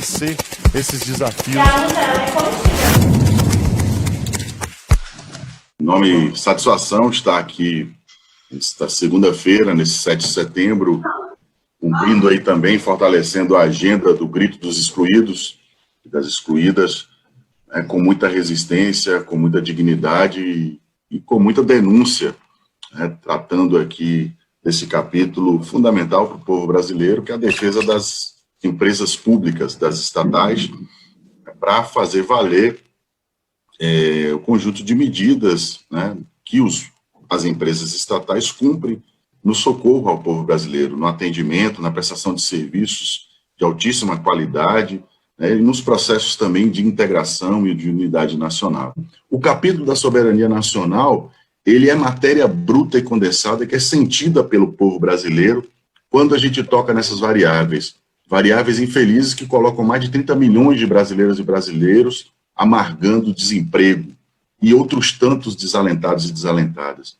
vencer esses desafios. Enorme satisfação estar aqui esta segunda-feira, nesse 7 de setembro, cumprindo aí também, fortalecendo a agenda do grito dos excluídos e das excluídas, né, com muita resistência, com muita dignidade e com muita denúncia, né, tratando aqui desse capítulo fundamental para o povo brasileiro, que é a defesa das empresas públicas, das estatais, para fazer valer o conjunto de medidas, né, que as empresas estatais cumprem no socorro ao povo brasileiro, no atendimento, na prestação de serviços de altíssima qualidade, né, e nos processos também de integração e de unidade nacional. O capítulo da soberania nacional, ele é matéria bruta e condensada que é sentida pelo povo brasileiro quando a gente toca nessas variáveis infelizes que colocam mais de 30 milhões de brasileiras e brasileiros amargando desemprego e outros tantos desalentados e desalentadas.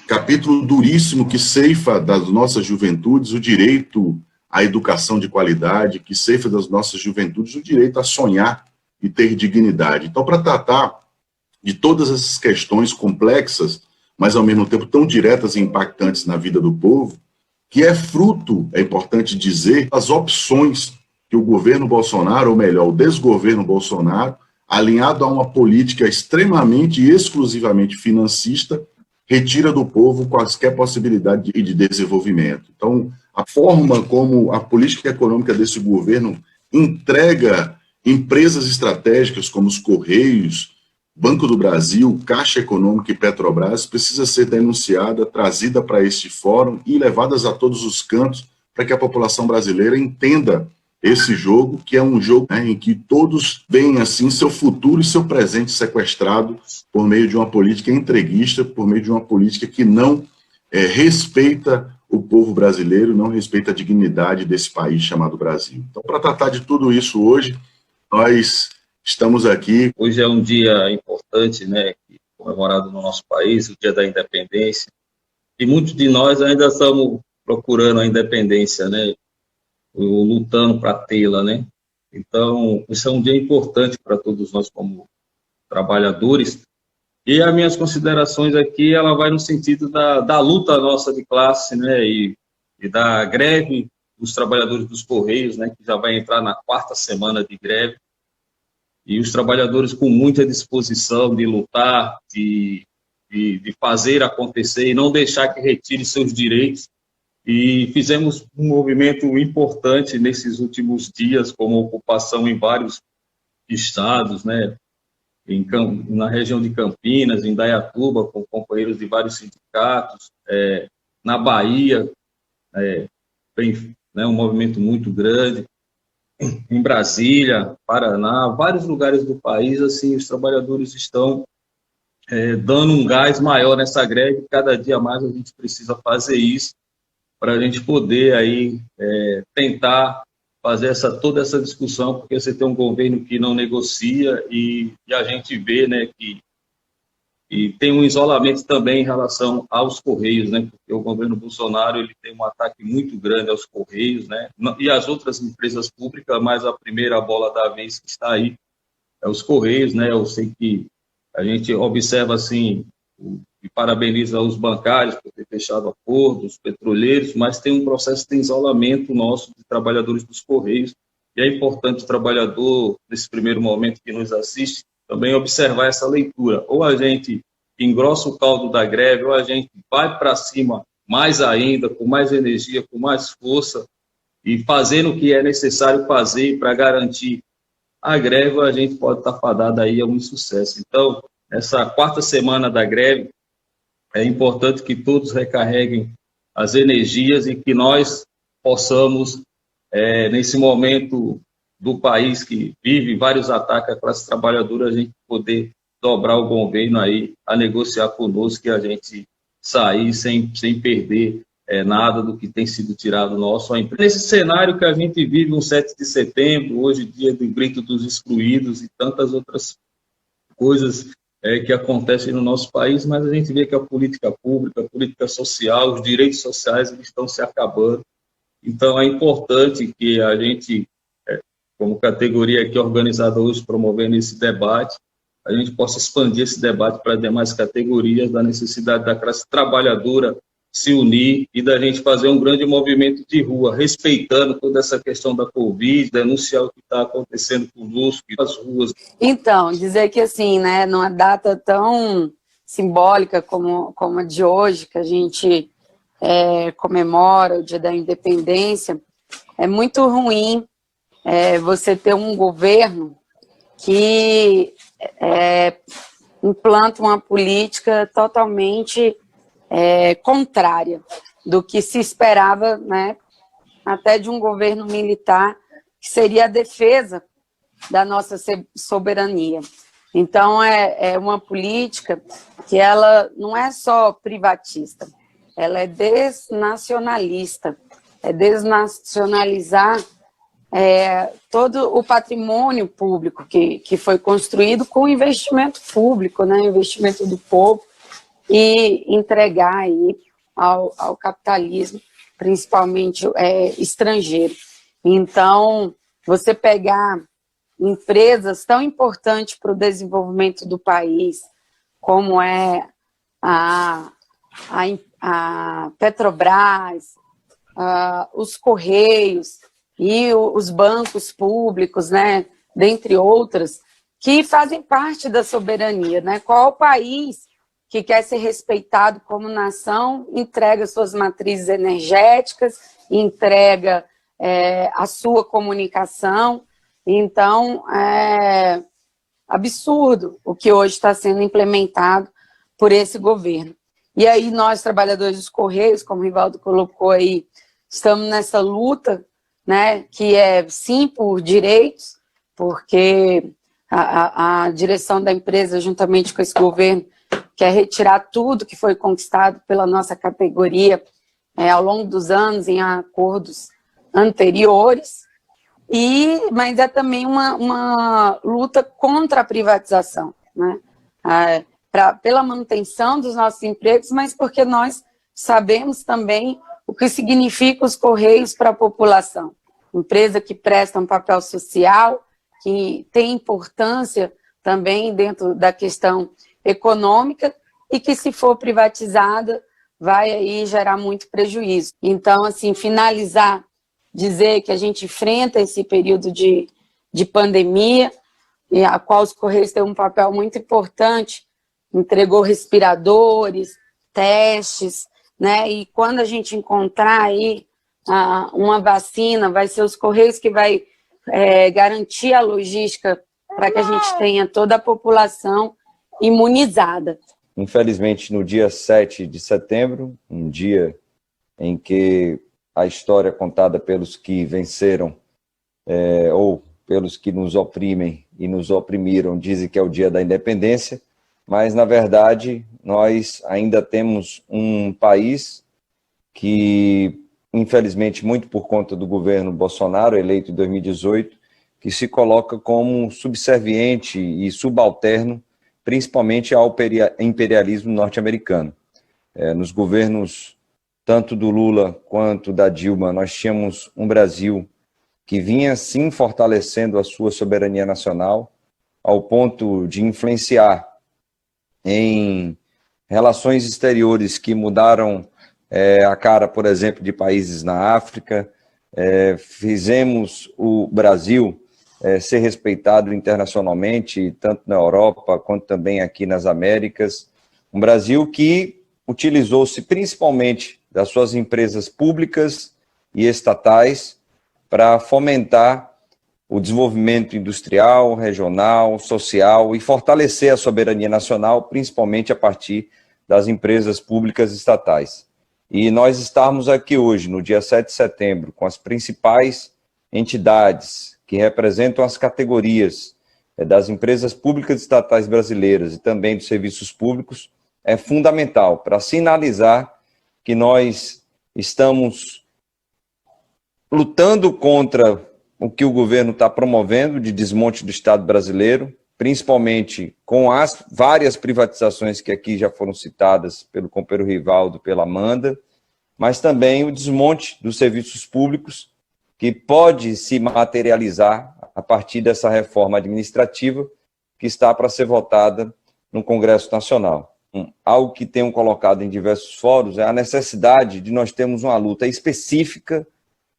Capítulo duríssimo que ceifa das nossas juventudes o direito à educação de qualidade, que ceifa das nossas juventudes o direito a sonhar e ter dignidade. Então, para tratar de todas essas questões complexas, mas ao mesmo tempo tão diretas e impactantes na vida do povo, que é fruto, é importante dizer, das opções que o governo Bolsonaro, ou melhor, o desgoverno Bolsonaro, alinhado a uma política extremamente e exclusivamente financista, retira do povo quaisquer possibilidade de desenvolvimento. Então, a forma como a política econômica desse governo entrega empresas estratégicas como os Correios, Banco do Brasil, Caixa Econômica e Petrobras precisa ser denunciada, trazida para este fórum e levadas a todos os cantos para que a população brasileira entenda esse jogo, que é um jogo, né, em que todos veem assim seu futuro e seu presente sequestrado por meio de uma política entreguista, por meio de uma política que não respeita o povo brasileiro, não respeita a dignidade desse país chamado Brasil. Então, para tratar de tudo isso hoje, nós estamos aqui. Hoje é um dia importante, né, comemorado no nosso país, o Dia da Independência, e muitos de nós ainda estamos procurando a independência, né, lutando para tê-la, né. Então, isso é um dia importante para todos nós como trabalhadores, e as minhas considerações aqui, ela vai no sentido da luta nossa de classe, né, e da greve dos trabalhadores dos Correios, né, que já vai entrar na 4ª semana de greve, e os trabalhadores com muita disposição de lutar, de fazer acontecer e não deixar que retire seus direitos. E fizemos um movimento importante nesses últimos dias, como ocupação em vários estados, né? Na região de Campinas, em Indaiatuba, com companheiros de vários sindicatos, na Bahia, um movimento muito grande. Em Brasília, Paraná, vários lugares do país, assim, os trabalhadores estão dando um gás maior nessa greve. Cada dia mais a gente precisa fazer isso para a gente poder aí tentar fazer toda essa discussão, porque você tem um governo que não negocia e a gente vê, né, que tem um isolamento também em relação aos Correios, né, porque o governo Bolsonaro ele tem um ataque muito grande aos Correios, né, e as outras empresas públicas, mas a primeira bola da vez que está aí é os Correios, né. Eu sei que a gente observa assim e parabeniza os bancários por ter fechado acordos, os petroleiros, mas tem um processo de isolamento nosso de trabalhadores dos Correios, e é importante o trabalhador, nesse primeiro momento que nos assiste, também observar essa leitura. Ou a gente engrossa o caldo da greve, ou a gente vai para cima mais ainda, com mais energia, com mais força, e fazendo o que é necessário fazer para garantir a greve, a gente pode estar fadado aí a um insucesso. Então, essa 4ª semana da greve, é importante que todos recarreguem as energias e que nós possamos, nesse momento do país que vive vários ataques à classe trabalhadora, a gente poder dobrar o governo aí a negociar conosco e a gente sair sem perder nada do que tem sido tirado nosso. Nesse cenário que a gente vive, um 7 de setembro, hoje dia do grito dos excluídos e tantas outras coisas que acontecem no nosso país, mas a gente vê que a política pública, a política social, os direitos sociais eles estão se acabando. Então, é importante que a gente como categoria aqui organizada hoje, promovendo esse debate, a gente possa expandir esse debate para demais categorias, da necessidade da classe trabalhadora se unir e da gente fazer um grande movimento de rua, respeitando toda essa questão da Covid, denunciar o que está acontecendo conosco nas ruas. Então, dizer que assim, né, numa data tão simbólica como a de hoje, que a gente comemora o Dia da Independência, é muito ruim você ter um governo que implanta uma política totalmente contrária do que se esperava, né, até de um governo militar, que seria a defesa da nossa soberania. Então, é uma política que ela não é só privatista, ela é desnacionalista, é desnacionalizar todo o patrimônio público que foi construído com investimento público, né, investimento do povo, e entregar aí ao capitalismo, principalmente estrangeiro. Então, você pegar empresas tão importantes para o desenvolvimento do país, como a Petrobras, os Correios e os bancos públicos, né, dentre outras, que fazem parte da soberania, né? Qual país que quer ser respeitado como nação entrega suas matrizes energéticas, entrega a sua comunicação? Então, é absurdo o que hoje está sendo implementado por esse governo. E aí nós, trabalhadores dos Correios, como o Rivaldo colocou aí, estamos nessa luta, né, que sim por direitos, porque a direção da empresa, juntamente com esse governo, quer retirar tudo que foi conquistado pela nossa categoria ao longo dos anos em acordos anteriores, mas é também uma luta contra a privatização, né? Pela manutenção dos nossos empregos, mas porque nós sabemos também o que significa os Correios para a população. Empresa que presta um papel social, que tem importância também dentro da questão econômica e que, se for privatizada, vai aí gerar muito prejuízo. Então, assim, finalizar, dizer que a gente enfrenta esse período de pandemia, e a qual os Correios têm um papel muito importante, entregou respiradores, testes, né? E quando a gente encontrar aí uma vacina, vai ser os Correios que vai garantir a logística para que a gente tenha toda a população imunizada. Infelizmente, no dia 7 de setembro, um dia em que a história contada pelos que venceram ou pelos que nos oprimem e nos oprimiram dizem que é o dia da independência, mas, na verdade, nós ainda temos um país que, infelizmente, muito por conta do governo Bolsonaro, eleito em 2018, que se coloca como subserviente e subalterno, principalmente ao imperialismo norte-americano. Nos governos, tanto do Lula quanto da Dilma, nós tínhamos um Brasil que vinha, sim, fortalecendo a sua soberania nacional, ao ponto de influenciar em relações exteriores que mudaram a cara, por exemplo, de países na África. Fizemos o Brasil ser respeitado internacionalmente, tanto na Europa quanto também aqui nas Américas. Um Brasil que utilizou-se principalmente das suas empresas públicas e estatais para fomentar o desenvolvimento industrial, regional, social e fortalecer a soberania nacional, principalmente a partir das empresas públicas estatais. E nós estarmos aqui hoje, no dia 7 de setembro, com as principais entidades que representam as categorias das empresas públicas estatais brasileiras e também dos serviços públicos, é fundamental para sinalizar que nós estamos lutando contra o que o governo está promovendo de desmonte do Estado brasileiro, principalmente com as várias privatizações que aqui já foram citadas pelo companheiro Rivaldo, pela Amanda, mas também o desmonte dos serviços públicos, que pode se materializar a partir dessa reforma administrativa que está para ser votada no Congresso Nacional. Algo que tenho colocado em diversos fóruns é a necessidade de nós termos uma luta específica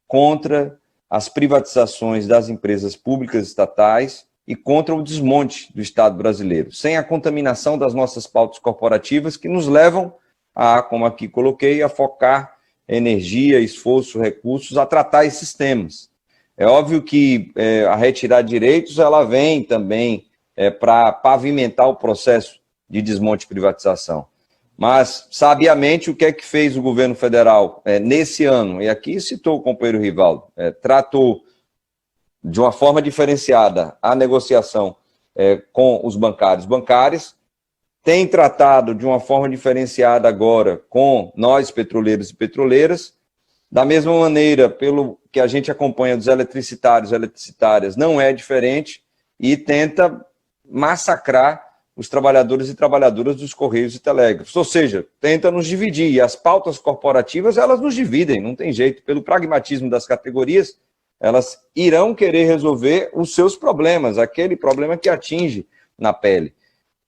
contra as privatizações das empresas públicas estatais e contra o desmonte do Estado brasileiro, sem a contaminação das nossas pautas corporativas que nos levam a, como aqui coloquei, a focar energia, esforço, recursos a tratar esses temas. É óbvio que a retirada de direitos ela vem também para pavimentar o processo de desmonte e privatização. Mas, sabiamente, o que é que fez o governo federal nesse ano? E aqui citou o companheiro Rivaldo, tratou de uma forma diferenciada a negociação com os bancários, tem tratado de uma forma diferenciada agora com nós, petroleiros e petroleiras, da mesma maneira, pelo que a gente acompanha dos eletricitários e eletricitárias, não é diferente, e tenta massacrar os trabalhadores e trabalhadoras dos Correios e Telégrafos, ou seja, tenta nos dividir, e as pautas corporativas, elas nos dividem, não tem jeito, pelo pragmatismo das categorias, elas irão querer resolver os seus problemas, aquele problema que atinge na pele.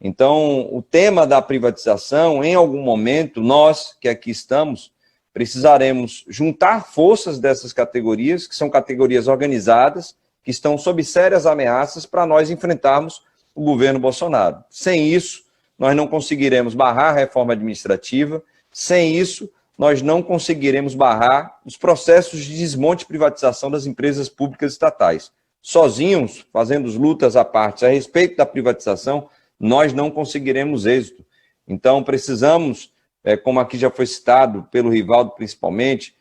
Então, o tema da privatização, em algum momento, nós que aqui estamos, precisaremos juntar forças dessas categorias, que são categorias organizadas, que estão sob sérias ameaças para nós enfrentarmos o governo Bolsonaro. Sem isso, nós não conseguiremos barrar a reforma administrativa, sem isso, nós não conseguiremos barrar os processos de desmonte e privatização das empresas públicas estatais. Sozinhos, fazendo lutas à parte a respeito da privatização, nós não conseguiremos êxito. Então, precisamos, como aqui já foi citado pelo Rivaldo principalmente,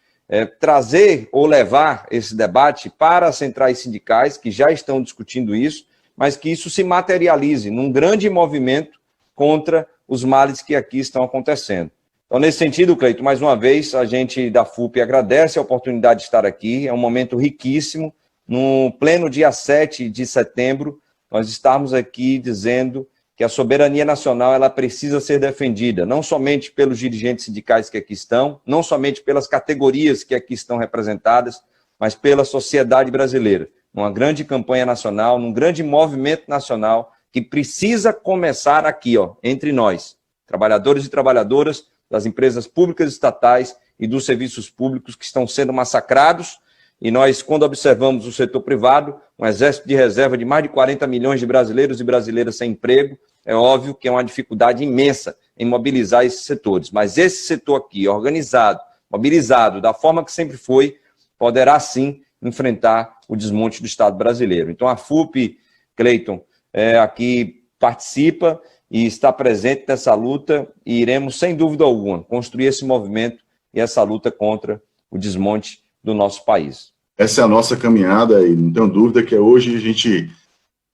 trazer ou levar esse debate para as centrais sindicais, que já estão discutindo isso, mas que isso se materialize num grande movimento contra os males que aqui estão acontecendo. Então, nesse sentido, Cleito, mais uma vez, a gente da FUP agradece a oportunidade de estar aqui, é um momento riquíssimo. No pleno dia 7 de setembro, nós estamos aqui dizendo que a soberania nacional ela precisa ser defendida, não somente pelos dirigentes sindicais que aqui estão, não somente pelas categorias que aqui estão representadas, mas pela sociedade brasileira. Numa grande campanha nacional, num grande movimento nacional, que precisa começar aqui, entre nós, trabalhadores e trabalhadoras das empresas públicas estatais e dos serviços públicos que estão sendo massacrados, e nós, quando observamos o setor privado, um exército de reserva de mais de 40 milhões de brasileiros e brasileiras sem emprego, é óbvio que é uma dificuldade imensa em mobilizar esses setores. Mas esse setor aqui, organizado, mobilizado, da forma que sempre foi, poderá sim enfrentar o desmonte do Estado brasileiro. Então a FUP, Cleiton, aqui participa e está presente nessa luta e iremos, sem dúvida alguma, construir esse movimento e essa luta contra o desmonte do nosso país. Essa é a nossa caminhada e não tenho dúvida que hoje a gente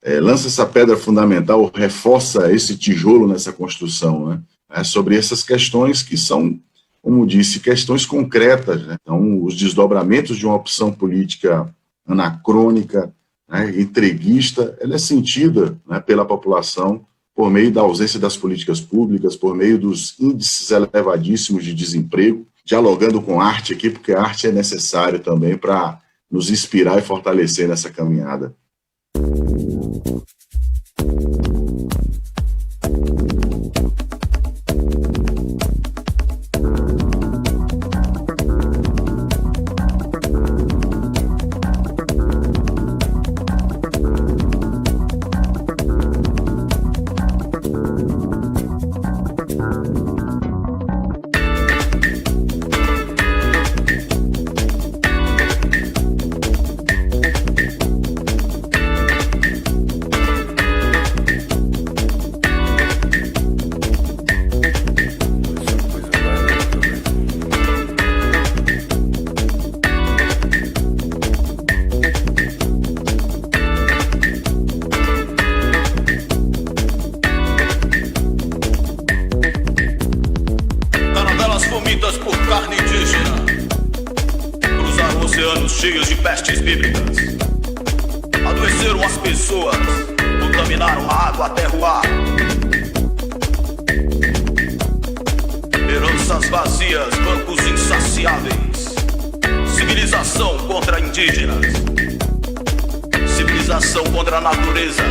lança essa pedra fundamental, reforça esse tijolo nessa construção, né? Sobre essas questões que são, como disse, questões concretas, né? Então, os desdobramentos de uma opção política anacrônica, né, entreguista, ela é sentida, né, pela população por meio da ausência das políticas públicas, por meio dos índices elevadíssimos de desemprego, dialogando com arte aqui, porque a arte é necessária também para nos inspirar e fortalecer nessa caminhada. Cheios de pestes bíblicas, adoeceram as pessoas, contaminaram a água até o ar. Heranças vazias, bancos insaciáveis, civilização contra indígenas, civilização civilização contra a natureza.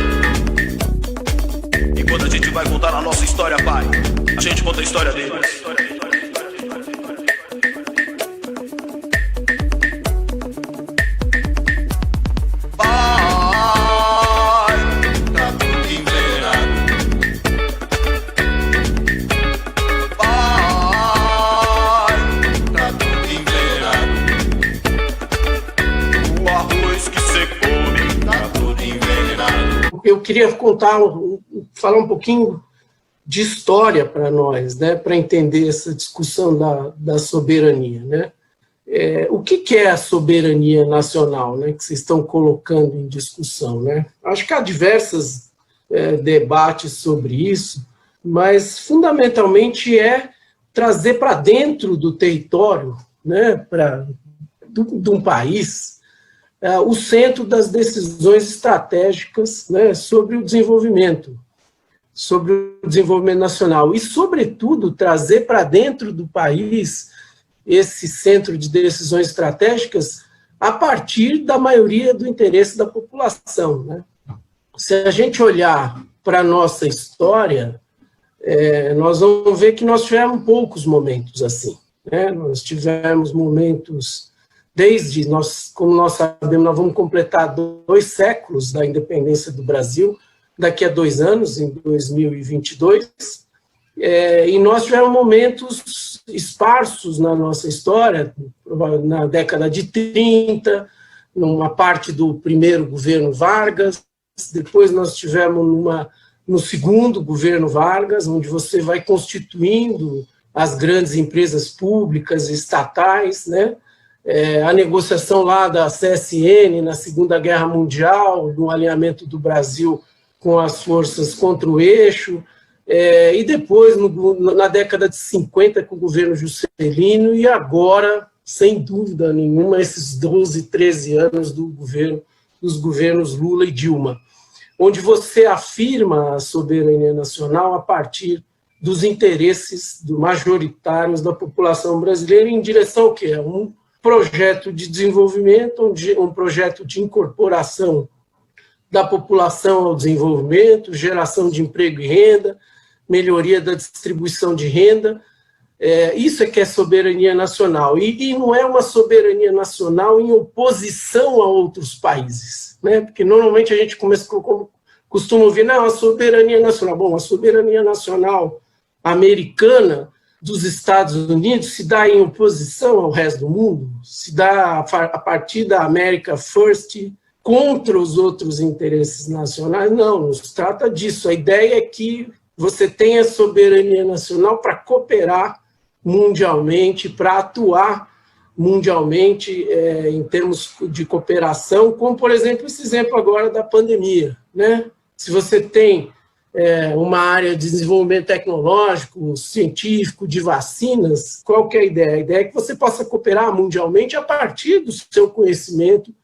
E quando a gente vai contar a nossa história, pai, a gente conta a história deles. Eu queria falar um pouquinho de história para nós, né, para entender essa discussão da soberania, né? O que é a soberania nacional, né, que vocês estão colocando em discussão, né? Acho que há diversos debates sobre isso, mas fundamentalmente é trazer para dentro do território, né, de um país, o centro das decisões estratégicas, né, sobre o desenvolvimento nacional e, sobretudo, trazer para dentro do país esse centro de decisões estratégicas a partir da maioria do interesse da população, né? Se a gente olhar para a nossa história, nós vamos ver que nós tivemos poucos momentos assim, né? Nós tivemos momentos... como nós sabemos, nós vamos completar 2 séculos da independência do Brasil, daqui a 2 anos, em 2022, e nós tivemos momentos esparsos na nossa história, na década de 30, numa parte do primeiro governo Vargas, depois nós tivemos no segundo governo Vargas, onde você vai constituindo as grandes empresas públicas e estatais, né? A negociação lá da CSN na Segunda Guerra Mundial, no alinhamento do Brasil com as forças contra o eixo, e depois, na década de 50, com o governo Juscelino, e agora, sem dúvida nenhuma, esses 12, 13 anos dos governos Lula e Dilma, onde você afirma a soberania nacional a partir dos interesses majoritários da população brasileira em direção ao quê? Um projeto de desenvolvimento, um projeto de incorporação da população ao desenvolvimento, geração de emprego e renda, melhoria da distribuição de renda. Isso é que é soberania nacional. E não é uma soberania nacional em oposição a outros países, né? Porque normalmente a gente costuma ouvir, não, a soberania nacional. Bom, a soberania nacional americana dos Estados Unidos se dá em oposição ao resto do mundo, se dá a partir da America First contra os outros interesses nacionais. Não se trata disso. A ideia é que você tenha soberania nacional para cooperar mundialmente, para atuar mundialmente em termos de cooperação, como, por exemplo, esse exemplo agora da pandemia, né? Se você tem uma área de desenvolvimento tecnológico, científico, de vacinas, qual que é a ideia? A ideia é que você possa cooperar mundialmente a partir do seu conhecimento,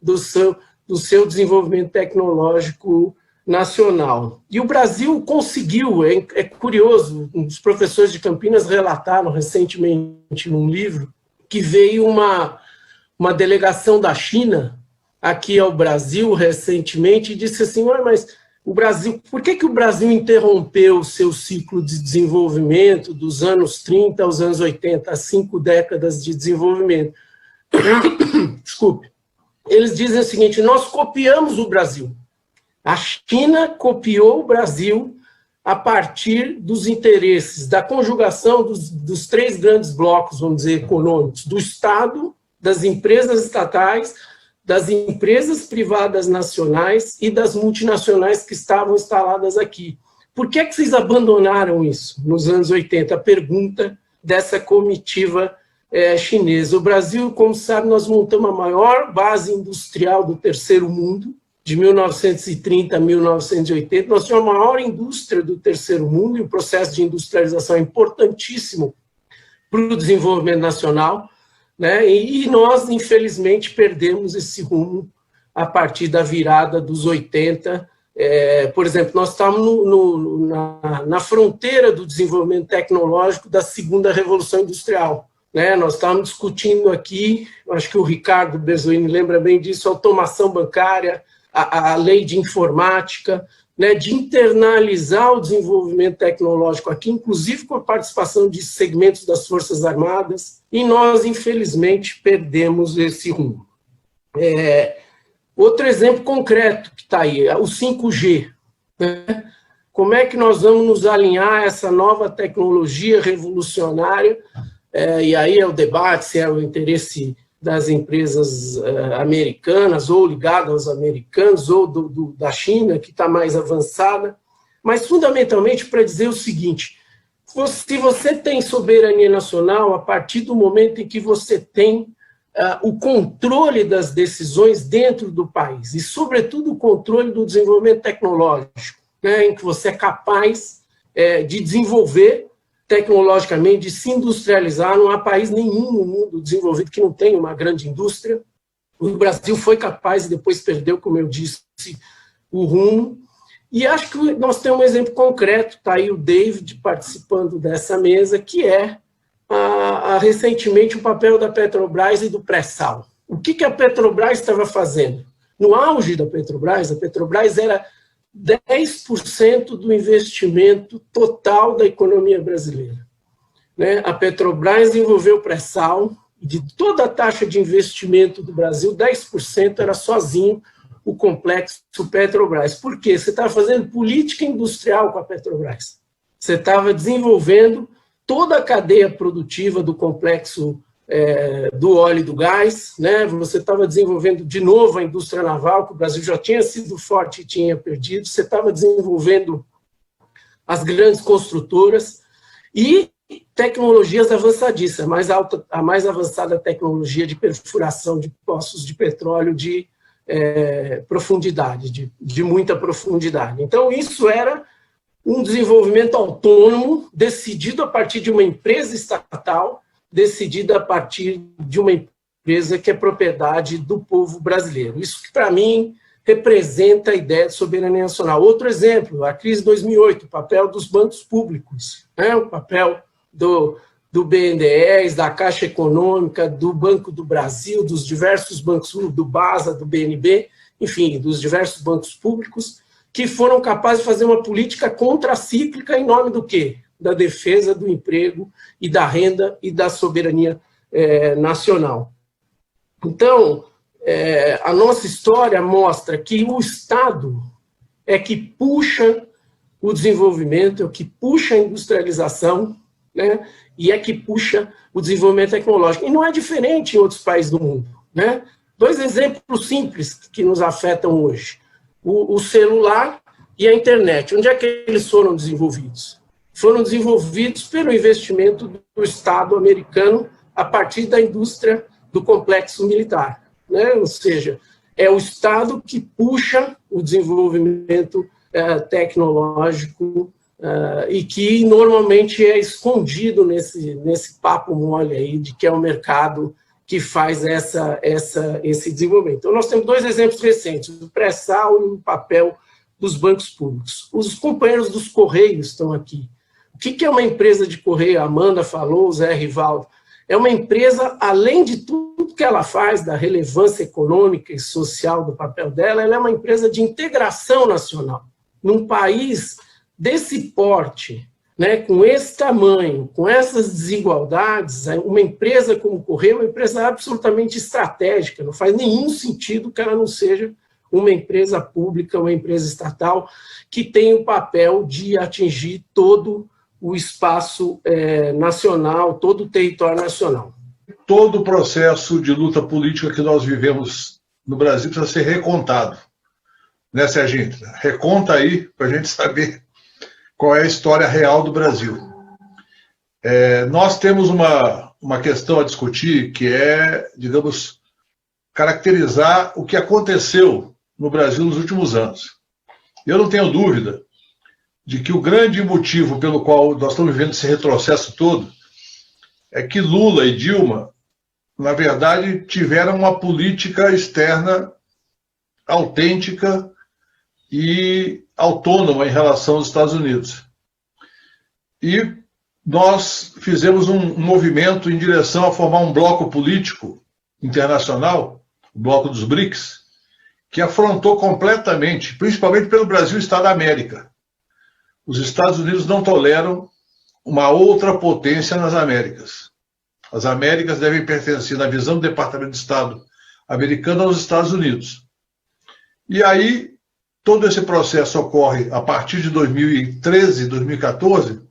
do seu desenvolvimento tecnológico nacional. E o Brasil conseguiu, é curioso, os professores de Campinas relataram recentemente num livro que veio uma delegação da China aqui ao Brasil recentemente e disse assim, mas o Brasil, por que o Brasil interrompeu o seu ciclo de desenvolvimento dos anos 30 aos anos 80, as 5 décadas de desenvolvimento? Desculpe. Eles dizem o seguinte, nós copiamos o Brasil. A China copiou o Brasil a partir dos interesses, da conjugação dos 3 grandes blocos, vamos dizer, econômicos, do Estado, das empresas estatais, das empresas privadas nacionais e das multinacionais que estavam instaladas aqui. Por que vocês abandonaram isso nos anos 80? A pergunta dessa comitiva chinesa. O Brasil, como sabe, nós montamos a maior base industrial do terceiro mundo, de 1930 a 1980, nós tínhamos a maior indústria do terceiro mundo, e o processo de industrialização é importantíssimo para o desenvolvimento nacional, né? E nós, infelizmente, perdemos esse rumo a partir da virada dos 80. Por exemplo, nós estamos na fronteira do desenvolvimento tecnológico da segunda revolução industrial, né? Nós estávamos discutindo aqui, acho que o Ricardo Bezoini lembra bem disso, automação bancária, a lei de informática, né, de internalizar o desenvolvimento tecnológico aqui, inclusive com a participação de segmentos das Forças Armadas, e nós, infelizmente, perdemos esse rumo. Outro exemplo concreto que está aí, o 5G. Né? Como é que nós vamos nos alinhar a essa nova tecnologia revolucionária? E aí é o debate se é o interesse das empresas americanas, ou ligadas aos americanos, ou da China, que está mais avançada, mas fundamentalmente para dizer o seguinte: se você tem soberania nacional, a partir do momento em que você tem o controle das decisões dentro do país, e sobretudo o controle do desenvolvimento tecnológico, né, em que você é capaz de desenvolver tecnologicamente, de se industrializar. Não há país nenhum no mundo desenvolvido que não tenha uma grande indústria. O Brasil foi capaz e depois perdeu, como eu disse, o rumo. E acho que nós temos um exemplo concreto, está aí o David participando dessa mesa, que é recentemente o papel da Petrobras e do pré-sal. O que a Petrobras estava fazendo? No auge da Petrobras, a Petrobras era 10% do investimento total da economia brasileira. Né? A Petrobras desenvolveu pré-sal, e de toda a taxa de investimento do Brasil, 10% era sozinho o complexo Petrobras. Por quê? Você estava fazendo política industrial com a Petrobras. Você estava desenvolvendo toda a cadeia produtiva do complexo do óleo e do gás, né? Você estava desenvolvendo de novo a indústria naval, que o Brasil já tinha sido forte e tinha perdido, você estava desenvolvendo as grandes construtoras e tecnologias avançadíssimas, a mais avançada tecnologia de perfuração de poços de petróleo de profundidade, de muita profundidade. Então, isso era um desenvolvimento autônomo, decidido a partir de uma empresa estatal, decidida a partir de uma empresa que é propriedade do povo brasileiro. Isso que, para mim, representa a ideia de soberania nacional. Outro exemplo, a crise de 2008, o papel dos bancos públicos, né? O papel do BNDES, da Caixa Econômica, do Banco do Brasil, dos diversos bancos, do BASA, do BNB, enfim, dos diversos bancos públicos, que foram capazes de fazer uma política contracíclica em nome do quê? Da defesa do emprego e da renda e da soberania nacional. Então, a nossa história mostra que o Estado é que puxa o desenvolvimento, é o que puxa a industrialização, né, e é que puxa o desenvolvimento tecnológico. E não é diferente em outros países do mundo. Né? Dois exemplos simples que nos afetam hoje. O celular e a internet. Onde é que eles foram desenvolvidos? Foram desenvolvidos pelo investimento do Estado americano a partir da indústria do complexo militar. Né? Ou seja, é o Estado que puxa o desenvolvimento tecnológico e que normalmente é escondido nesse papo mole aí de que é o mercado que faz esse desenvolvimento. Então, nós temos dois exemplos recentes, o pré-sal e o papel dos bancos públicos. Os companheiros dos Correios estão aqui. O que é uma empresa de correio? A Amanda falou, o Zé Rivaldo. É uma empresa, além de tudo que ela faz, da relevância econômica e social do papel dela, ela é uma empresa de integração nacional. Num país desse porte, né, com esse tamanho, com essas desigualdades, uma empresa como o Correio é uma empresa absolutamente estratégica, não faz nenhum sentido que ela não seja uma empresa pública, uma empresa estatal, que tem o papel de atingir todo o espaço nacional, todo o território nacional. Todo o processo de luta política que nós vivemos no Brasil precisa ser recontado. Né, Serginho? Reconta aí para a gente saber qual é a história real do Brasil. Nós temos uma questão a discutir que é, digamos, caracterizar o que aconteceu no Brasil nos últimos anos. Eu não tenho dúvida de que o grande motivo pelo qual nós estamos vivendo esse retrocesso todo é que Lula e Dilma, na verdade, tiveram uma política externa autêntica e autônoma em relação aos Estados Unidos. E nós fizemos um movimento em direção a formar um bloco político internacional, o bloco dos BRICS, que afrontou completamente, principalmente pelo Brasil, o Estado da América. Os Estados Unidos não toleram uma outra potência nas Américas. As Américas devem pertencer, na visão do Departamento de Estado americano, aos Estados Unidos. E aí, todo esse processo ocorre a partir de 2013, 2014,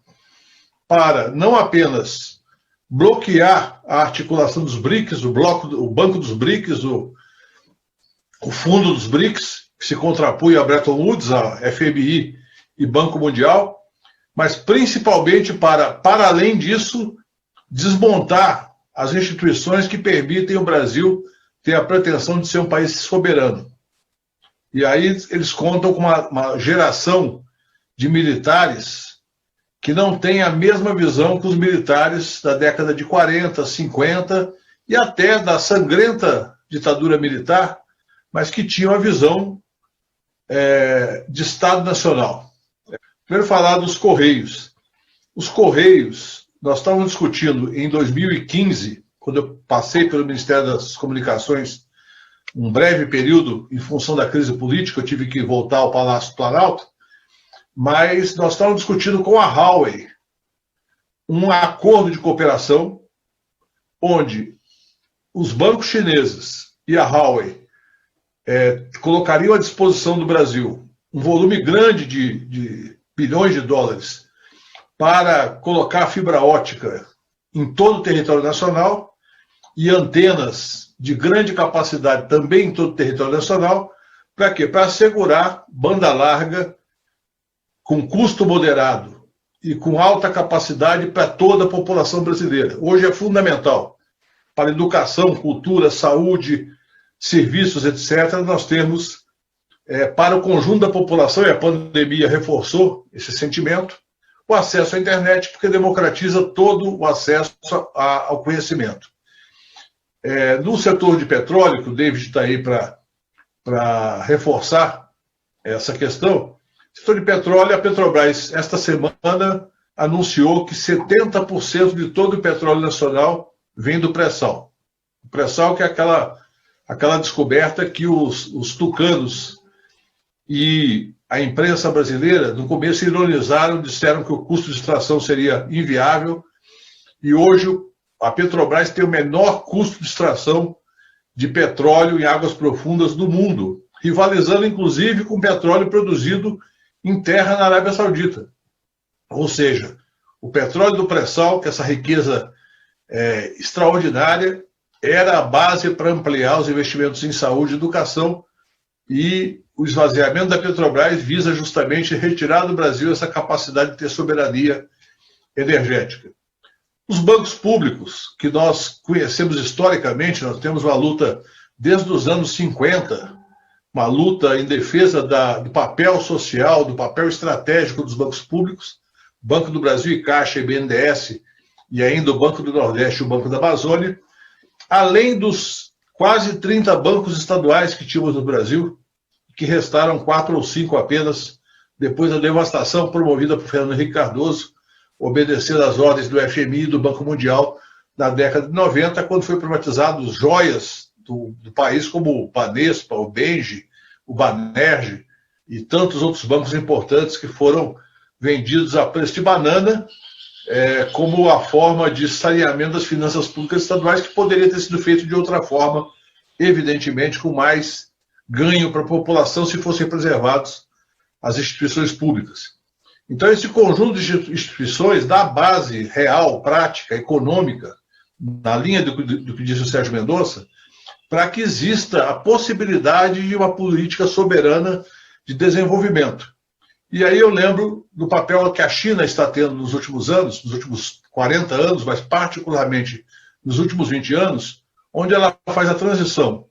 para não apenas bloquear a articulação dos BRICS, o Banco dos BRICS, o Fundo dos BRICS, que se contrapunha a Bretton Woods, a FMI e Banco Mundial, mas principalmente para além disso, desmontar as instituições que permitem o Brasil ter a pretensão de ser um país soberano. E aí eles contam com uma geração de militares que não tem a mesma visão que os militares da década de 40, 50 e até da sangrenta ditadura militar, mas que tinham a visão de Estado Nacional. Primeiro falar dos Correios. Os Correios, nós estávamos discutindo em 2015, quando eu passei pelo Ministério das Comunicações, um breve período, em função da crise política, eu tive que voltar ao Palácio do Planalto, mas nós estávamos discutindo com a Huawei um acordo de cooperação onde os bancos chineses e a Huawei colocariam à disposição do Brasil um volume grande de bilhões de dólares para colocar fibra ótica em todo o território nacional e antenas de grande capacidade também em todo o território nacional. Para quê? Para assegurar banda larga com custo moderado e com alta capacidade para toda a população brasileira. Hoje é fundamental para educação, cultura, saúde, serviços, etc. Nós temos, para o conjunto da população, e a pandemia reforçou esse sentimento, o acesso à internet, porque democratiza todo o acesso ao conhecimento. No setor de petróleo, que o David está aí para reforçar essa questão, no setor de petróleo, a Petrobras, esta semana, anunciou que 70% de todo o petróleo nacional vem do pré-sal. O pré-sal que é aquela descoberta que os tucanos e a imprensa brasileira, no começo, ironizaram, disseram que o custo de extração seria inviável, e hoje a Petrobras tem o menor custo de extração de petróleo em águas profundas do mundo, rivalizando, inclusive, com petróleo produzido em terra na Arábia Saudita. Ou seja, o petróleo do pré-sal, que essa riqueza extraordinária, era a base para ampliar os investimentos em saúde e educação, e o esvaziamento da Petrobras visa justamente retirar do Brasil essa capacidade de ter soberania energética. Os bancos públicos, que nós conhecemos historicamente, nós temos uma luta desde os anos 50, uma luta em defesa do papel social, do papel estratégico dos bancos públicos, Banco do Brasil e Caixa e BNDES, e ainda o Banco do Nordeste e o Banco da Amazônia, além dos quase 30 bancos estaduais que tínhamos no Brasil, que restaram 4 ou 5 apenas, depois da devastação promovida por Fernando Henrique Cardoso, obedecendo às ordens do FMI e do Banco Mundial na década de 90, quando foi privatizados joias do país como o Banespa, o Benji, o Banerj e tantos outros bancos importantes que foram vendidos a preço de banana, como a forma de saneamento das finanças públicas estaduais, que poderia ter sido feito de outra forma, evidentemente com mais ganho para a população se fossem preservadas as instituições públicas. Então, esse conjunto de instituições dá base real, prática, econômica, na linha do que disse o Sérgio Mendonça, para que exista a possibilidade de uma política soberana de desenvolvimento. E aí eu lembro do papel que a China está tendo nos últimos anos, nos últimos 40 anos, mas particularmente nos últimos 20 anos, onde ela faz a transição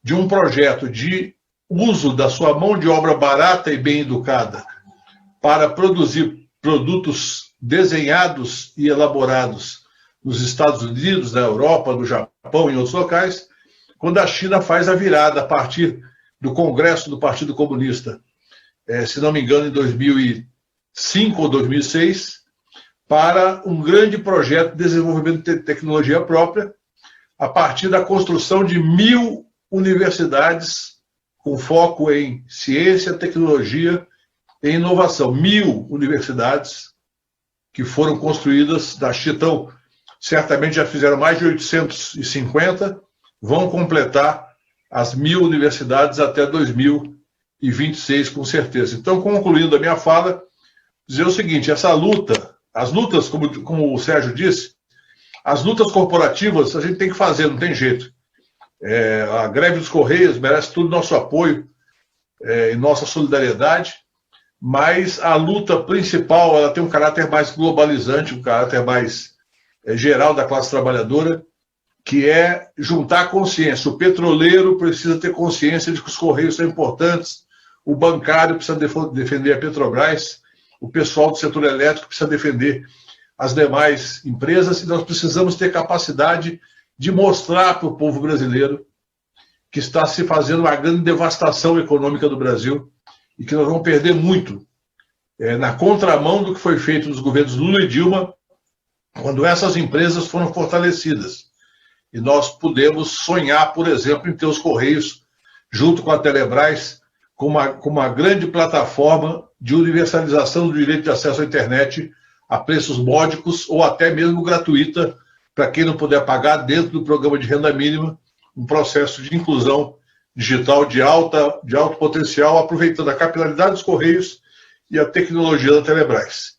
de um projeto de uso da sua mão de obra barata e bem educada para produzir produtos desenhados e elaborados nos Estados Unidos, na Europa, no Japão e em outros locais, quando a China faz a virada a partir do Congresso do Partido Comunista, se não me engano, em 2005 ou 2006, para um grande projeto de desenvolvimento de tecnologia própria, a partir da construção de 1000 universidades com foco em ciência, tecnologia e inovação. 1.000 universidades que foram construídas da China. Então, certamente já fizeram mais de 850, vão completar as 1.000 universidades até 2026, com certeza. Então, concluindo a minha fala, dizer o seguinte, essa luta, as lutas, como o Sérgio disse, as lutas corporativas a gente tem que fazer, não tem jeito. A greve dos Correios merece todo o nosso apoio e nossa solidariedade, mas a luta principal ela tem um caráter mais globalizante, um caráter mais geral da classe trabalhadora, que é juntar consciência. O petroleiro precisa ter consciência de que os Correios são importantes, o bancário precisa defender a Petrobras, o pessoal do setor elétrico precisa defender as demais empresas, e nós precisamos ter capacidade de mostrar para o povo brasileiro que está se fazendo uma grande devastação econômica do Brasil e que nós vamos perder muito na contramão do que foi feito nos governos Lula e Dilma, quando essas empresas foram fortalecidas. E nós podemos sonhar, por exemplo, em ter os Correios, junto com a Telebrás, com uma grande plataforma de universalização do direito de acesso à internet a preços módicos ou até mesmo gratuita, para quem não puder pagar, dentro do programa de renda mínima, um processo de inclusão digital de alto potencial, aproveitando a capilaridade dos Correios e a tecnologia da Telebrás.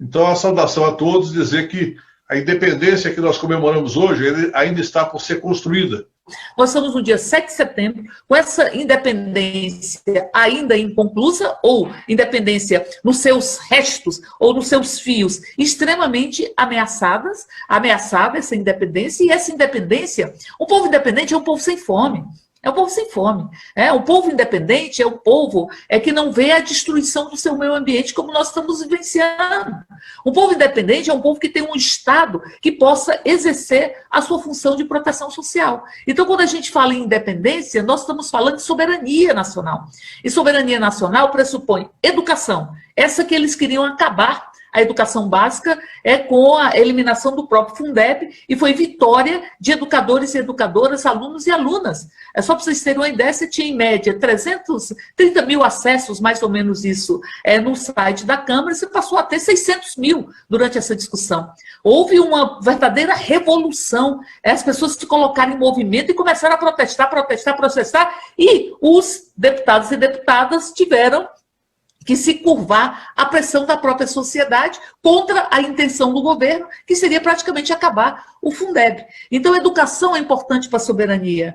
Então, a saudação a todos, dizer que a independência que nós comemoramos hoje ainda está por ser construída. Nós estamos no dia 7 de setembro, com essa independência ainda inconclusa, ou independência nos seus restos, ou nos seus fios, extremamente ameaçada essa independência, e essa independência, o povo independente é um povo sem fome. É um povo sem fome. O povo independente é o povo que não vê a destruição do seu meio ambiente como nós estamos vivenciando. O povo independente é um povo que tem um Estado que possa exercer a sua função de proteção social. Então, quando a gente fala em independência, nós estamos falando de soberania nacional. E soberania nacional pressupõe educação. Essa que eles queriam acabar. A educação básica com a eliminação do próprio Fundeb, e foi vitória de educadores e educadoras, alunos e alunas. Só para vocês terem uma ideia, você tinha em média 330 mil acessos, mais ou menos isso, no site da Câmara, e você passou a ter 600 mil durante essa discussão. Houve uma verdadeira revolução, as pessoas se colocaram em movimento e começaram a protestar, e os deputados e deputadas tiveram que se curvar à pressão da própria sociedade contra a intenção do governo, que seria praticamente acabar o Fundeb. Então, a educação é importante para a soberania.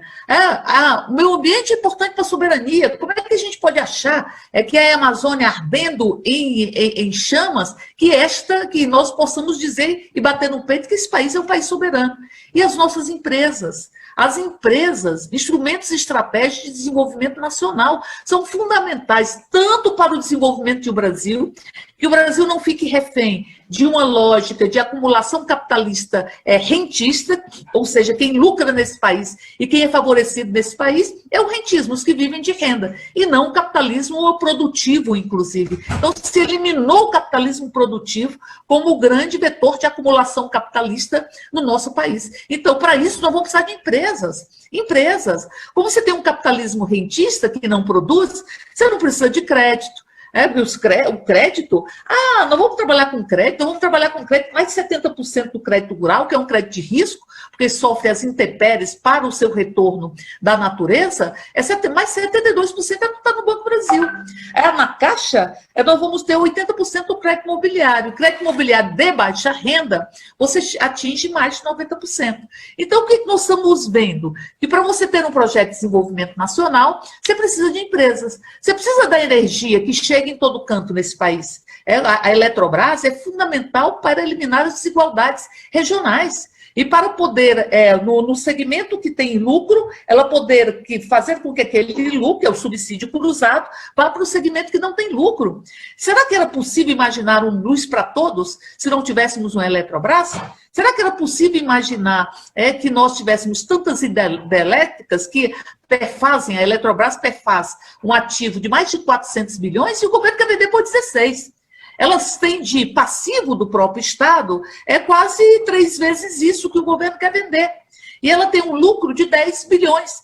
O meio ambiente é importante para a soberania. Como é que a gente pode achar que a Amazônia ardendo em chamas, que nós possamos dizer e bater no peito que esse país é um país soberano? E as nossas empresas? As empresas, instrumentos estratégicos de desenvolvimento nacional, são fundamentais tanto para o desenvolvimento do Brasil, que o Brasil não fique refém de uma lógica de acumulação capitalista rentista, ou seja, quem lucra nesse país e quem é favorecido nesse país é o rentismo, os que vivem de renda, e não o capitalismo produtivo, inclusive. Então, se eliminou o capitalismo produtivo como o grande vetor de acumulação capitalista no nosso país. Então, para isso, nós vamos precisar de empresas. Como você tem um capitalismo rentista que não produz, você não precisa de crédito. O crédito, nós vamos trabalhar com crédito, mais de 70% do crédito rural, que é um crédito de risco, porque sofre as intempéries para o seu retorno da natureza, mais 72% está no Banco Brasil. Na Caixa, nós vamos ter 80% do crédito imobiliário. O crédito imobiliário de baixa renda, você atinge mais de 90%. Então, o que nós estamos vendo? Que para você ter um projeto de desenvolvimento nacional, você precisa de empresas. Você precisa da energia que chega em todo canto nesse país. A Eletrobras é fundamental para eliminar as desigualdades regionais. E para poder, no segmento que tem lucro, ela poder fazer com que aquele lucro, o subsídio cruzado, vá para o segmento que não tem lucro. Será que era possível imaginar um luz para todos se não tivéssemos uma Eletrobras? Será que era possível imaginar que nós tivéssemos tantas hidrelétricas que a Eletrobras perfaz um ativo de mais de 400 bilhões e o governo quer vender por 16? Elas têm de passivo do próprio Estado quase 3 vezes isso que o governo quer vender. E ela tem um lucro de 10 bilhões.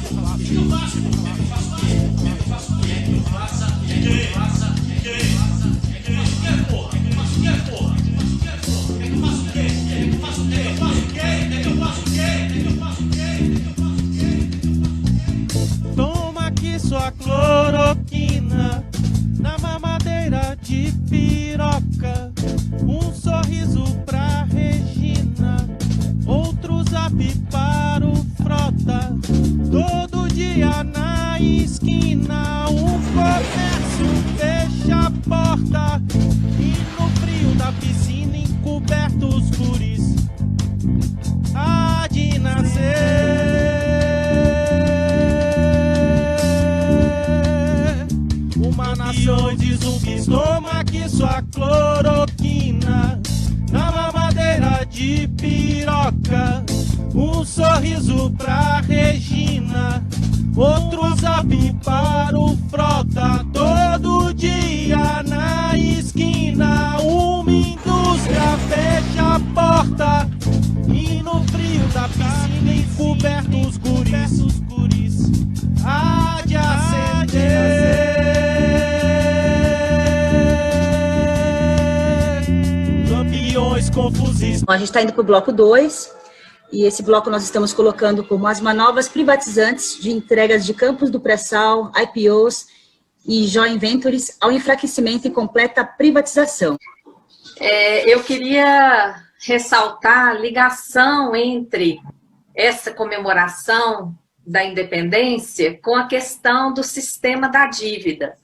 Toma aqui sua cloroquina na mamadeira de piroca. Um sorriso pra Regina, outro zap para o Frota. Todo dia na esquina um comércio fecha a porta. E no frio da piscina encoberto os guris há de nascer uma nação de zumbis. Toma aqui sua cloroquina na mamadeira de piroca. Um sorriso pra Regina, outro zap para o Frota. Todo dia na esquina uma indústria fecha a porta. E no frio da piscina encoberto os guris há de acender lampiões confusos. A gente está indo para o bloco 2, e esse bloco nós estamos colocando como as manobras privatizantes de entregas de campos do pré-sal, IPOs e joint ventures ao enfraquecimento e completa privatização. Eu queria ressaltar a ligação entre essa comemoração da independência com a questão do sistema da dívida,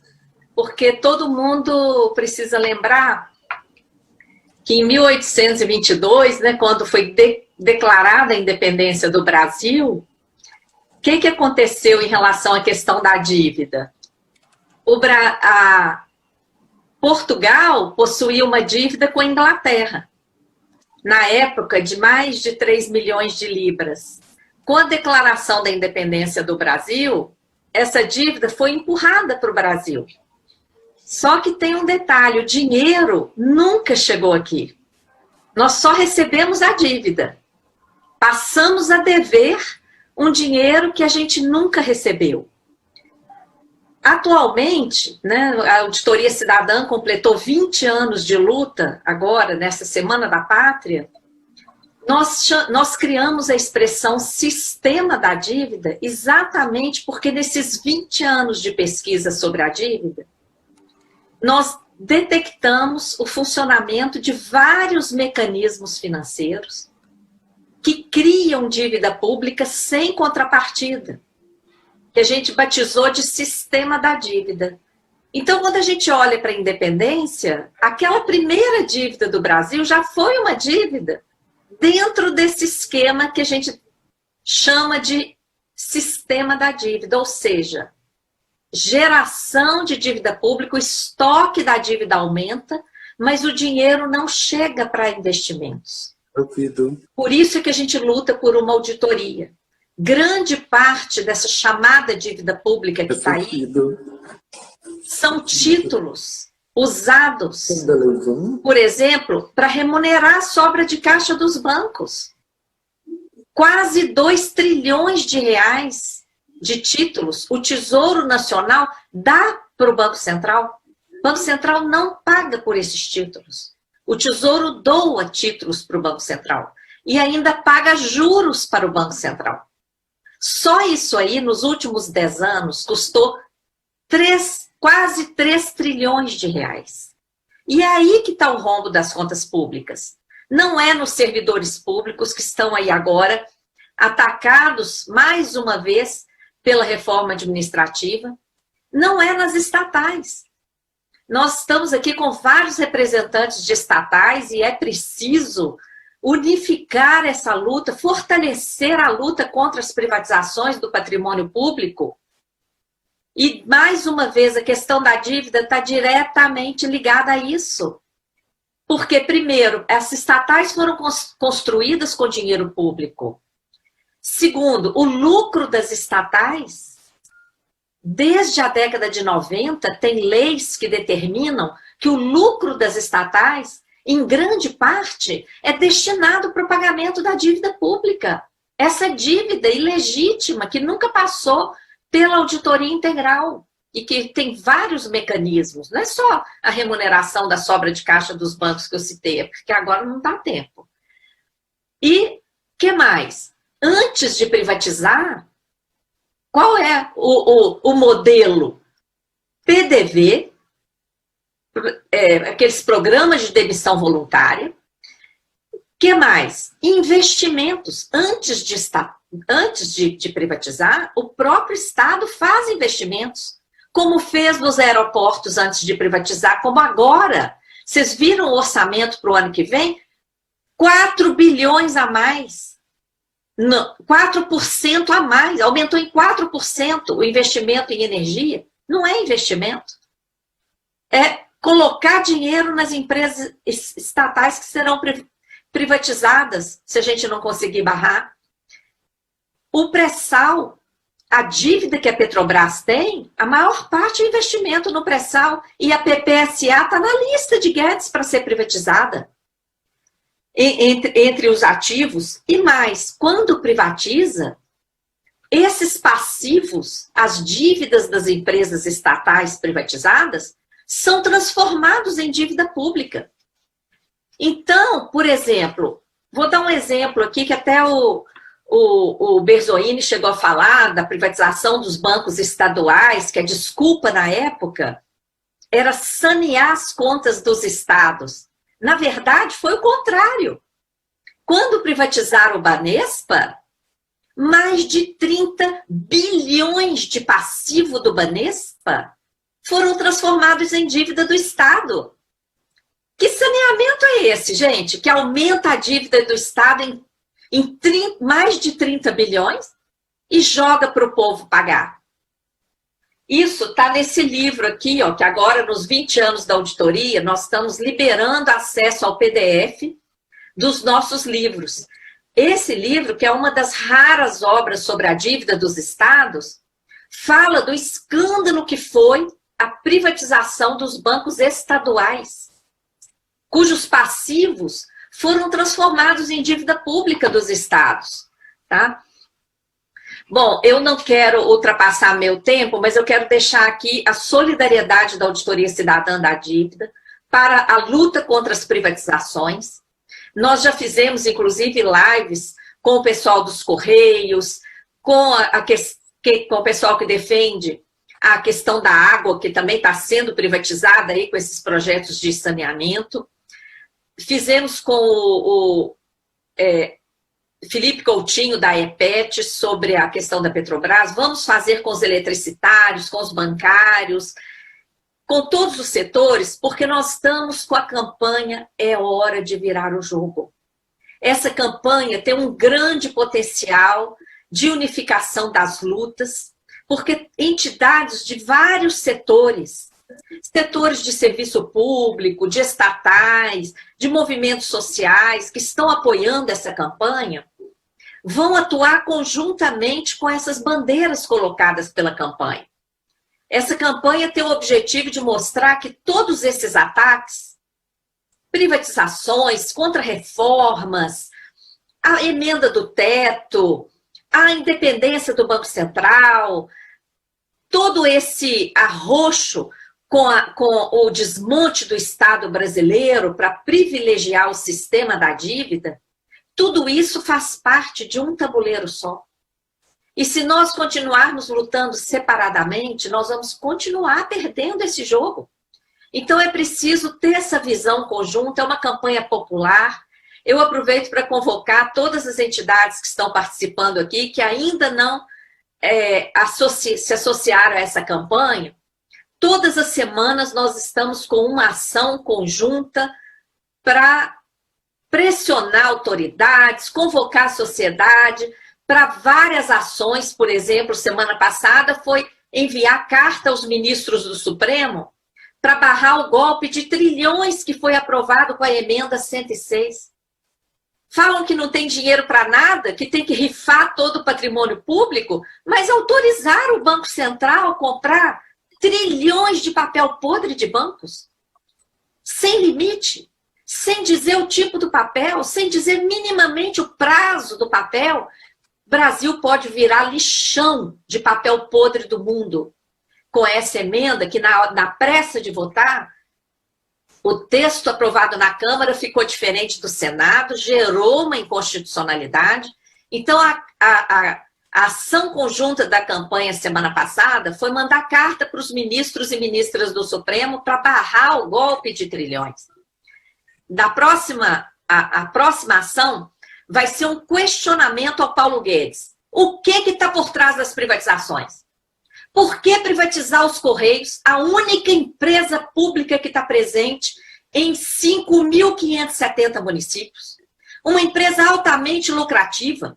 porque todo mundo precisa lembrar que em 1822, né, quando foi declarada a independência do Brasil, o que aconteceu em relação à questão da dívida? Portugal possuía uma dívida com a Inglaterra, na época de mais de 3 milhões de libras. Com a declaração da independência do Brasil, essa dívida foi empurrada para o Brasil. Só que tem um detalhe, o dinheiro nunca chegou aqui. Nós só recebemos a dívida. Passamos a dever um dinheiro que a gente nunca recebeu. Atualmente, né, a Auditoria Cidadã completou 20 anos de luta, agora, nessa Semana da Pátria. Nós criamos a expressão sistema da dívida exatamente porque nesses 20 anos de pesquisa sobre a dívida, nós detectamos o funcionamento de vários mecanismos financeiros que criam dívida pública sem contrapartida, que a gente batizou de sistema da dívida. Então, quando a gente olha para a independência, aquela primeira dívida do Brasil já foi uma dívida dentro desse esquema que a gente chama de sistema da dívida, ou seja, geração de dívida pública, o estoque da dívida aumenta, mas o dinheiro não chega para investimentos. Por isso é que a gente luta por uma auditoria. Grande parte dessa chamada dívida pública que está aí são títulos usados, por exemplo, para remunerar a sobra de caixa dos bancos. Quase 2 trilhões de reais de títulos o Tesouro Nacional dá para o Banco Central. O Banco Central não paga por esses títulos. O Tesouro doa títulos para o Banco Central e ainda paga juros para o Banco Central. Só isso aí, nos últimos 10 anos, custou quase 3 trilhões de reais. E é aí que está o rombo das contas públicas. Não é nos servidores públicos que estão aí agora atacados, mais uma vez, pela reforma administrativa. Não é nas estatais. Nós estamos aqui com vários representantes de estatais e é preciso unificar essa luta, fortalecer a luta contra as privatizações do patrimônio público. E, mais uma vez, a questão da dívida está diretamente ligada a isso. Porque, primeiro, essas estatais foram construídas com dinheiro público. Segundo, o lucro das estatais, desde a década de 90, tem leis que determinam que o lucro das estatais, em grande parte, é destinado para o pagamento da dívida pública. Essa dívida ilegítima, que nunca passou pela auditoria integral e que tem vários mecanismos, não é só a remuneração da sobra de caixa dos bancos que eu citei, porque agora não dá tempo. E que mais? Antes de privatizar, qual é o modelo? PDV, aqueles programas de demissão voluntária. Que mais? Investimentos. Antes de privatizar, o próprio Estado faz investimentos, como fez nos aeroportos antes de privatizar, como agora. Vocês viram o orçamento para o ano que vem? 4 bilhões a mais. Não, 4% a mais. Aumentou em 4% o investimento em energia. Não é investimento. É colocar dinheiro nas empresas estatais que serão privatizadas, se a gente não conseguir barrar. O pré-sal, a dívida que a Petrobras tem, a maior parte é investimento no pré-sal, e a PPSA está na lista de Guedes para ser privatizada. Entre os ativos, e mais, quando privatiza, esses passivos, as dívidas das empresas estatais privatizadas, são transformados em dívida pública. Então, por exemplo, vou dar um exemplo aqui que até o Berzoini chegou a falar da privatização dos bancos estaduais, que a desculpa na época era sanear as contas dos estados. Na verdade, foi o contrário. Quando privatizaram o Banespa, mais de 30 bilhões de passivo do Banespa foram transformados em dívida do Estado. Que saneamento é esse, gente? Que aumenta a dívida do Estado em mais de 30 bilhões e joga para o povo pagar. Isso está nesse livro aqui, ó, que agora, nos 20 anos da auditoria, nós estamos liberando acesso ao PDF dos nossos livros. Esse livro, que é uma das raras obras sobre a dívida dos estados, fala do escândalo que foi a privatização dos bancos estaduais, cujos passivos foram transformados em dívida pública dos estados, tá? Bom, eu não quero ultrapassar meu tempo, mas eu quero deixar aqui a solidariedade da Auditoria Cidadã da Dívida para a luta contra as privatizações. Nós já fizemos, inclusive, lives com o pessoal dos Correios, com o pessoal que defende a questão da água, que também está sendo privatizada aí com esses projetos de saneamento. Fizemos com o Felipe Coutinho, da EPET, sobre a questão da Petrobras. Vamos fazer com os eletricitários, com os bancários, com todos os setores, porque nós estamos com a campanha É Hora de Virar o Jogo. Essa campanha tem um grande potencial de unificação das lutas, porque entidades de vários setores de serviço público, de estatais, de movimentos sociais que estão apoiando essa campanha, vão atuar conjuntamente com essas bandeiras colocadas pela campanha. Essa campanha tem o objetivo de mostrar que todos esses ataques, privatizações, contra-reformas, a emenda do teto, a independência do Banco Central, todo esse arroxo com o desmonte do Estado brasileiro para privilegiar o sistema da dívida, tudo isso faz parte de um tabuleiro só. E se nós continuarmos lutando separadamente, nós vamos continuar perdendo esse jogo. Então é preciso ter essa visão conjunta, é uma campanha popular. Eu aproveito para convocar todas as entidades que estão participando aqui, que ainda não se associaram a essa campanha. Todas as semanas nós estamos com uma ação conjunta para pressionar autoridades, convocar a sociedade para várias ações. Por exemplo, semana passada foi enviar carta aos ministros do Supremo para barrar o golpe de trilhões que foi aprovado com a emenda 106. Falam que não tem dinheiro para nada, que tem que rifar todo o patrimônio público, mas autorizaram o Banco Central a comprar trilhões de papel podre de bancos, sem limite, sem dizer o tipo do papel, sem dizer minimamente o prazo do papel. O Brasil pode virar lixão de papel podre do mundo com essa emenda que, na pressa de votar, o texto aprovado na Câmara ficou diferente do Senado, gerou uma inconstitucionalidade. Então, a ação conjunta da campanha semana passada foi mandar carta para os ministros e ministras do Supremo para barrar o golpe de trilhões. A próxima ação vai ser um questionamento ao Paulo Guedes. O que está por trás das privatizações? Por que privatizar os Correios, a única empresa pública que está presente em 5.570 municípios? Uma empresa altamente lucrativa,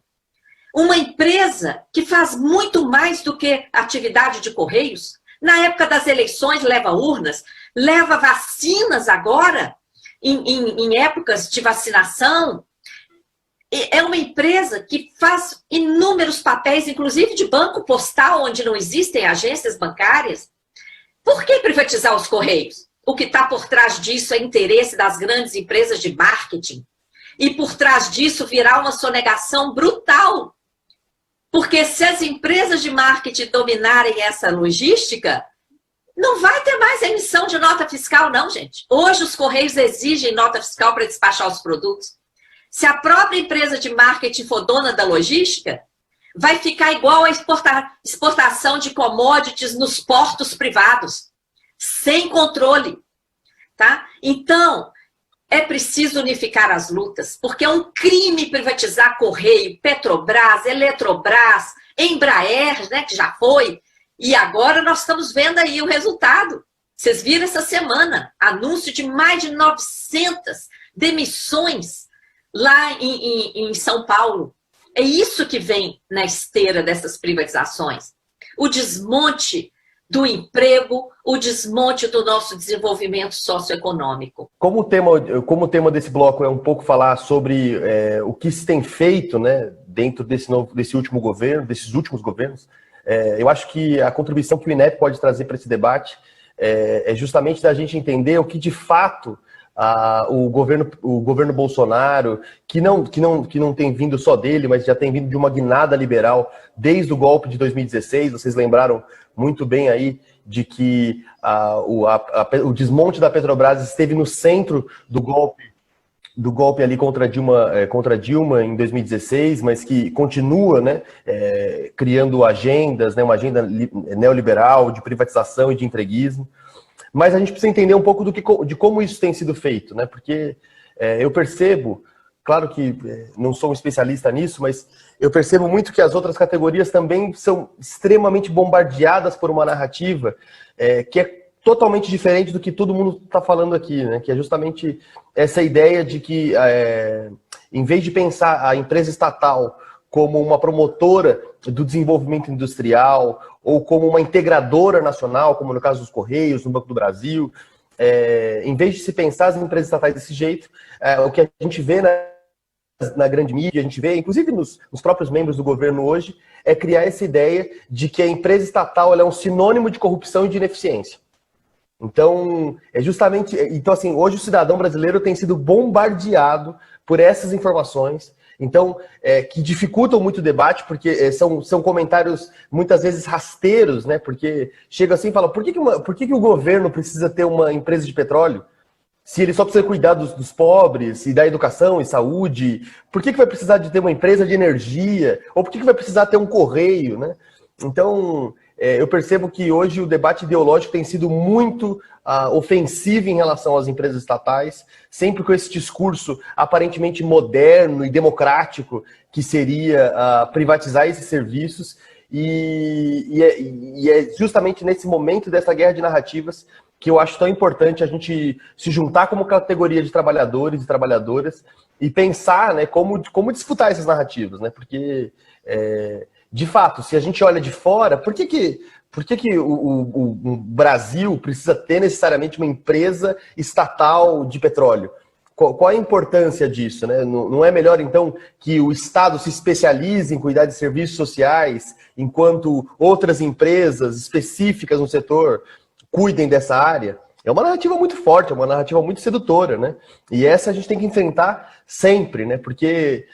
uma empresa que faz muito mais do que atividade de Correios. Na época das eleições leva urnas, leva vacinas agora, em épocas de vacinação. É uma empresa que faz inúmeros papéis, inclusive de banco postal, onde não existem agências bancárias. Por que privatizar os Correios? O que está por trás disso é interesse das grandes empresas de marketing. E por trás disso virá uma sonegação brutal. Porque se as empresas de marketing dominarem essa logística, não vai ter mais emissão de nota fiscal, não, gente. Hoje os Correios exigem nota fiscal para despachar os produtos. Se a própria empresa de marketing for dona da logística, vai ficar igual a exportação de commodities nos portos privados, sem controle. Tá? Então, é preciso unificar as lutas, porque é um crime privatizar Correio, Petrobras, Eletrobras, Embraer, né, que já foi, e agora nós estamos vendo aí o resultado. Vocês viram essa semana, anúncio de mais de 900 demissões lá em São Paulo. É isso que vem na esteira dessas privatizações. O desmonte do emprego, o desmonte do nosso desenvolvimento socioeconômico. Como o tema desse bloco é um pouco falar sobre o que se tem feito, né, dentro desse último governo, desses últimos governos, eu acho que a contribuição que o INEP pode trazer para esse debate é justamente da gente entender o que de fato o governo Bolsonaro, que não tem vindo só dele, mas já tem vindo de uma guinada liberal desde o golpe de 2016. Vocês lembraram muito bem aí de que o desmonte da Petrobras esteve no centro do golpe ali contra Dilma em 2016, mas que continua, né, criando agendas, né, uma agenda neoliberal de privatização e de entreguismo. Mas a gente precisa entender um pouco de como isso tem sido feito, né? Porque eu percebo, claro que não sou um especialista nisso, mas eu percebo muito que as outras categorias também são extremamente bombardeadas por uma narrativa que é totalmente diferente do que todo mundo está falando aqui, né? Que é justamente essa ideia de que, em vez de pensar a empresa estatal como uma promotora do desenvolvimento industrial, ou como uma integradora nacional, como no caso dos Correios, no Banco do Brasil. Em vez de se pensar as empresas estatais desse jeito, o que a gente vê na grande mídia, a gente vê, inclusive nos próprios membros do governo hoje, é criar essa ideia de que a empresa estatal ela é um sinônimo de corrupção e de ineficiência. Então, assim, hoje o cidadão brasileiro tem sido bombardeado por essas informações, então, que dificultam muito o debate, porque são comentários muitas vezes rasteiros, né? Porque chega assim e fala, por que o governo precisa ter uma empresa de petróleo? Se ele só precisa cuidar dos pobres e da educação e saúde, por que vai precisar de ter uma empresa de energia? Ou por que vai precisar ter um correio, né? Então, eu percebo que hoje o debate ideológico tem sido muito ofensivo em relação às empresas estatais, sempre com esse discurso aparentemente moderno e democrático que seria privatizar esses serviços. E é justamente nesse momento dessa guerra de narrativas que eu acho tão importante a gente se juntar como categoria de trabalhadores e trabalhadoras e pensar, né, como disputar essas narrativas, né? Porque, de fato, se a gente olha de fora, por que o Brasil precisa ter necessariamente uma empresa estatal de petróleo? Qual a importância disso, né? Não é melhor, então, que o Estado se especialize em cuidar de serviços sociais, enquanto outras empresas específicas no setor cuidem dessa área? É uma narrativa muito forte, é uma narrativa muito sedutora, né? E essa a gente tem que enfrentar sempre, né? Porque,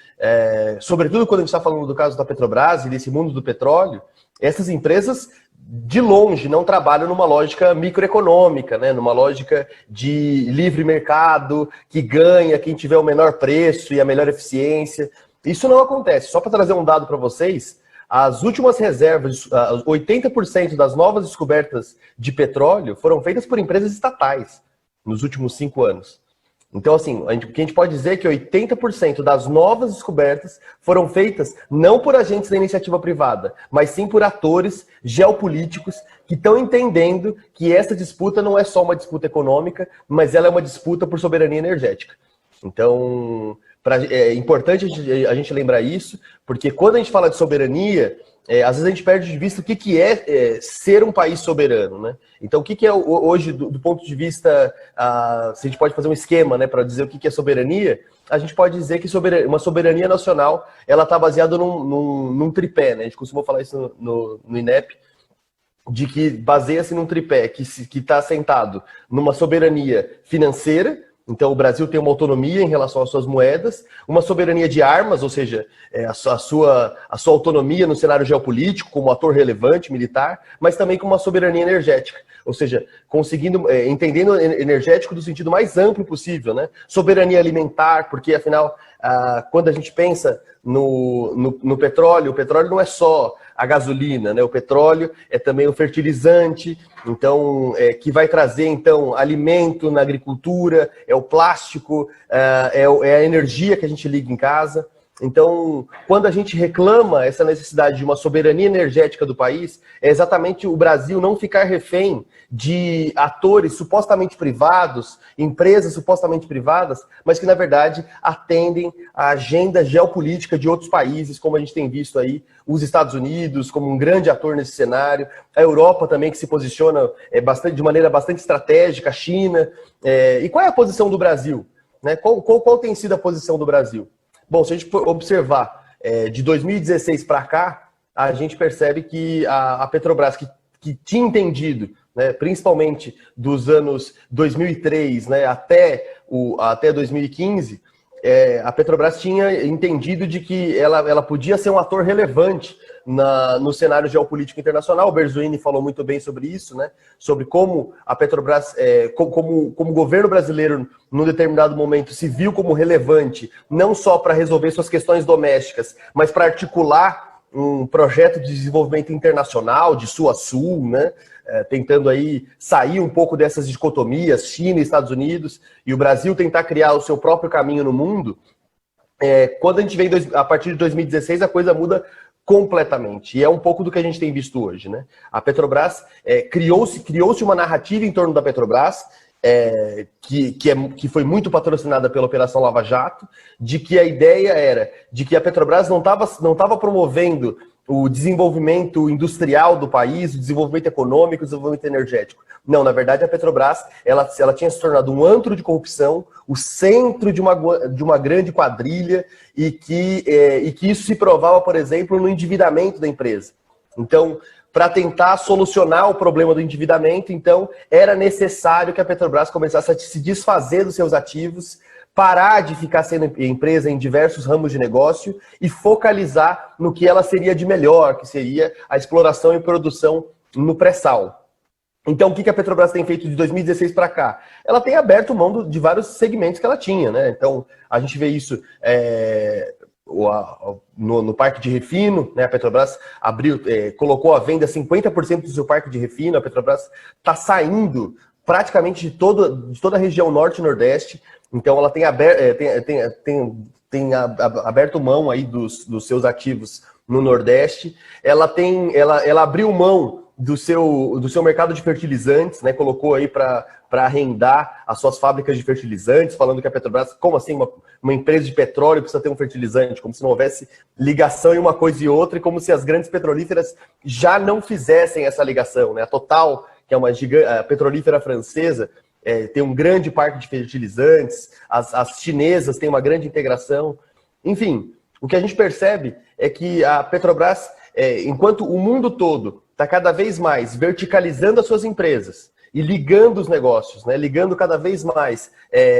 sobretudo quando a gente está falando do caso da Petrobras e desse mundo do petróleo, essas empresas, de longe, não trabalham numa lógica microeconômica, né? Numa lógica de livre mercado, que ganha quem tiver o menor preço e a melhor eficiência. Isso não acontece. Só para trazer um dado para vocês, as últimas reservas, 80% das novas descobertas de petróleo foram feitas por empresas estatais nos últimos 5 anos. Então, assim, o que a gente pode dizer é que 80% das novas descobertas foram feitas não por agentes da iniciativa privada, mas sim por atores geopolíticos que estão entendendo que essa disputa não é só uma disputa econômica, mas ela é uma disputa por soberania energética. Então, é importante a gente lembrar isso, porque quando a gente fala de soberania, às vezes a gente perde de vista o que é ser um país soberano, né? Então, o que é hoje, do ponto de vista, se a gente pode fazer um esquema, né, para dizer o que é soberania, a gente pode dizer que uma soberania nacional, ela está baseada num tripé, né? A gente costuma falar isso no INEP, de que baseia-se num tripé que está assentado numa soberania financeira. Então, o Brasil tem uma autonomia em relação às suas moedas, uma soberania de armas, ou seja, a sua autonomia no cenário geopolítico, como ator relevante, militar, mas também com uma soberania energética, ou seja, entendendo energético do sentido mais amplo possível, né? Soberania alimentar, porque, afinal, quando a gente pensa no petróleo, o petróleo não é só a gasolina, né? O petróleo é também o fertilizante, então, que vai trazer, então, alimento na agricultura, é o plástico, é a energia que a gente liga em casa. Então, quando a gente reclama essa necessidade de uma soberania energética do país, é exatamente o Brasil não ficar refém de atores supostamente privados, empresas supostamente privadas, mas que, na verdade, atendem à agenda geopolítica de outros países, como a gente tem visto aí, os Estados Unidos como um grande ator nesse cenário, a Europa também que se posiciona de maneira bastante estratégica, a China. E qual é a posição do Brasil? Né? Qual tem sido a posição do Brasil? Bom, se a gente observar de 2016 para cá, a gente percebe que a Petrobras, que tinha entendido, né, principalmente dos anos 2003, né, até 2015, a Petrobras tinha entendido de que ela podia ser um ator relevante no cenário geopolítico internacional. O Berzolini falou muito bem sobre isso, né? Sobre como a Petrobras, como o governo brasileiro, num determinado momento, se viu como relevante, não só para resolver suas questões domésticas, mas para articular um projeto de desenvolvimento internacional, de sul a sul, né? Tentando aí sair um pouco dessas dicotomias, China e Estados Unidos, e o Brasil tentar criar o seu próprio caminho no mundo. Quando a gente vem a partir de 2016, a coisa muda completamente. E é um pouco do que a gente tem visto hoje, né? A Petrobras, criou-se uma narrativa em torno da Petrobras que foi muito patrocinada pela Operação Lava Jato, de que a ideia era de que a Petrobras não estava promovendo o desenvolvimento industrial do país, o desenvolvimento econômico, o desenvolvimento energético. Não, na verdade, a Petrobras ela tinha se tornado um antro de corrupção, o centro de uma grande quadrilha, e que isso se provava, por exemplo, no endividamento da empresa. Então, para tentar solucionar o problema do endividamento, então, era necessário que a Petrobras começasse a se desfazer dos seus ativos, parar de ficar sendo empresa em diversos ramos de negócio e focalizar no que ela seria de melhor, que seria a exploração e produção no pré-sal. Então, o que a Petrobras tem feito de 2016 para cá? Ela tem aberto mão de vários segmentos que ela tinha, né? Então, a gente vê isso no parque de refino, né? A Petrobras colocou à venda 50% do seu parque de refino. A Petrobras está saindo praticamente de toda a região norte e nordeste. Então, ela tem aberto mão aí dos seus ativos no Nordeste. Ela abriu mão do seu mercado de fertilizantes, né? Colocou aí para arrendar as suas fábricas de fertilizantes, falando que a Petrobras, como assim, uma empresa de petróleo precisa ter um fertilizante, como se não houvesse ligação em uma coisa e outra, e como se as grandes petrolíferas já não fizessem essa ligação, né? A Total, que é a petrolífera francesa, tem um grande parque de fertilizantes, as chinesas têm uma grande integração. Enfim, o que a gente percebe é que a Petrobras, enquanto o mundo todo está cada vez mais verticalizando as suas empresas e ligando os negócios, né, ligando cada vez mais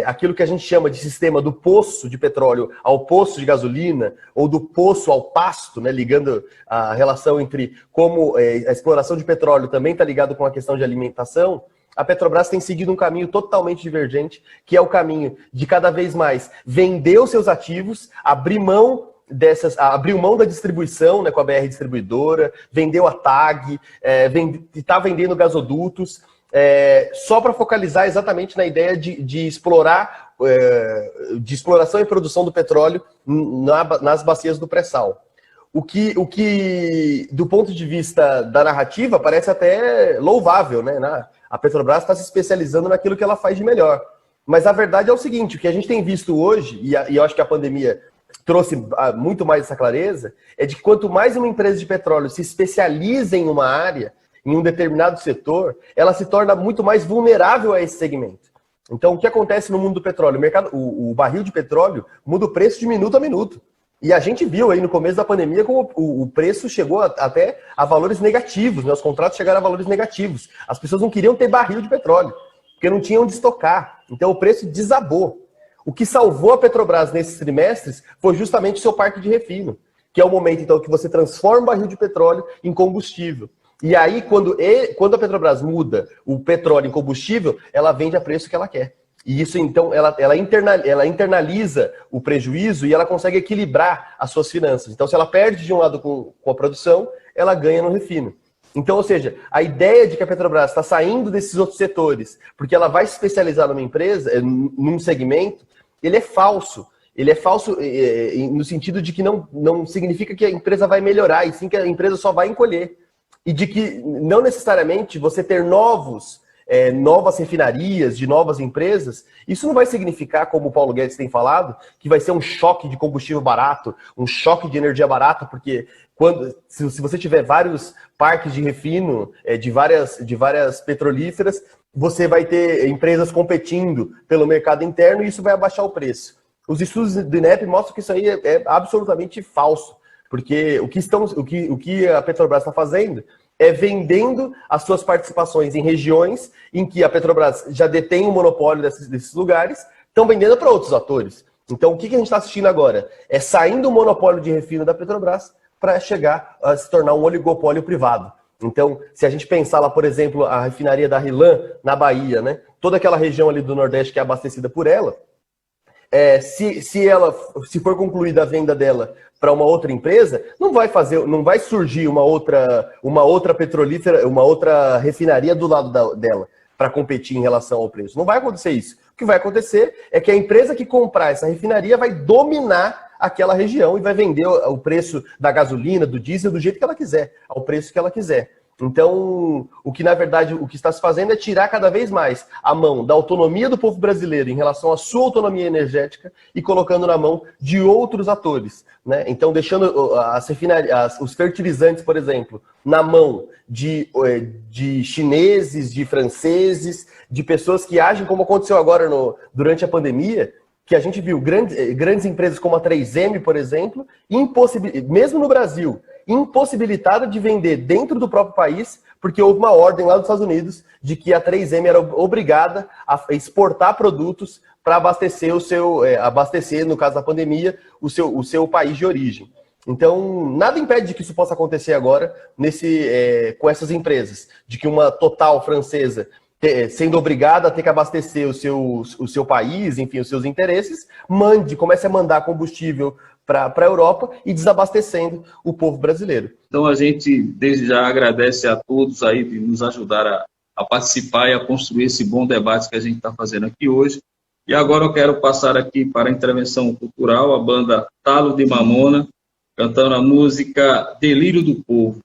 aquilo que a gente chama de sistema do poço de petróleo ao poço de gasolina, ou do poço ao pasto, né, ligando a relação entre como a exploração de petróleo também está ligado com a questão de alimentação. A Petrobras tem seguido um caminho totalmente divergente, que é o caminho de cada vez mais vender os seus ativos, abriu mão da distribuição, né, com a BR Distribuidora, vendeu a TAG, está vendendo gasodutos, só para focalizar exatamente na ideia de exploração e produção do petróleo nas bacias do pré-sal. O que, do ponto de vista da narrativa, parece até louvável, né? A Petrobras está se especializando naquilo que ela faz de melhor. Mas a verdade é o seguinte, o que a gente tem visto hoje, e eu acho que a pandemia trouxe muito mais essa clareza, é de que quanto mais uma empresa de petróleo se especializa em uma área, em um determinado setor, ela se torna muito mais vulnerável a esse segmento. Então, o que acontece no mundo do petróleo? O barril de petróleo muda o preço de minuto a minuto. E a gente viu aí no começo da pandemia como o preço chegou até a valores negativos, né? Os contratos chegaram a valores negativos. As pessoas não queriam ter barril de petróleo, porque não tinham onde estocar. Então o preço desabou. O que salvou a Petrobras nesses trimestres foi justamente o seu parque de refino, que é o momento então que você transforma o barril de petróleo em combustível. E aí, quando a Petrobras muda o petróleo em combustível, ela vende a preço que ela quer. E isso, então, ela internaliza o prejuízo e ela consegue equilibrar as suas finanças. Então, se ela perde de um lado com a produção, ela ganha no refino. Então, ou seja, a ideia de que a Petrobras está saindo desses outros setores porque ela vai se especializar numa empresa, num segmento, ele é falso. Ele é falso no sentido de que não significa que a empresa vai melhorar, e sim que a empresa só vai encolher. E de que não necessariamente você ter novas refinarias, de novas empresas, isso não vai significar, como o Paulo Guedes tem falado, que vai ser um choque de combustível barato, um choque de energia barata, porque se você tiver vários parques de refino de várias petrolíferas, você vai ter empresas competindo pelo mercado interno e isso vai abaixar o preço. Os estudos do INEP mostram que isso aí é absolutamente falso, porque o que a Petrobras está fazendo é vendendo as suas participações em regiões em que a Petrobras já detém o monopólio desses lugares, estão vendendo para outros atores. Então, o que a gente está assistindo agora? É saindo o monopólio de refino da Petrobras para chegar a se tornar um oligopólio privado. Então, se a gente pensar lá, por exemplo, a refinaria da RLAM, na Bahia, né? Toda aquela região ali do Nordeste que é abastecida por ela, se for concluída a venda dela para uma outra empresa, não vai surgir uma outra petrolífera, uma outra refinaria do lado dela para competir em relação ao preço. Não vai acontecer isso. O que vai acontecer é que a empresa que comprar essa refinaria vai dominar aquela região e vai vender o preço da gasolina, do diesel, do jeito que ela quiser, ao preço que ela quiser. Então, o que na verdade o que está se fazendo é tirar cada vez mais a mão da autonomia do povo brasileiro em relação à sua autonomia energética e colocando na mão de outros atores, né? Então, deixando os fertilizantes, por exemplo, na mão de chineses, de franceses, de pessoas que agem como aconteceu agora durante a pandemia, que a gente viu grandes empresas como a 3M, por exemplo, mesmo no Brasil, impossibilitada de vender dentro do próprio país, porque houve uma ordem lá dos Estados Unidos de que a 3M era obrigada a exportar produtos para abastecer no caso da pandemia, o seu país de origem. Então, nada impede de que isso possa acontecer agora com essas empresas, de que uma Total francesa, sendo obrigada a ter que abastecer o seu país, enfim, os seus interesses, comece a mandar combustível para a Europa e desabastecendo o povo brasileiro. Então a gente desde já agradece a todos aí de nos ajudar a participar e a construir esse bom debate que a gente está fazendo aqui hoje. E agora eu quero passar aqui para a intervenção cultural, a banda Talo de Mamona, cantando a música Delírio do Povo.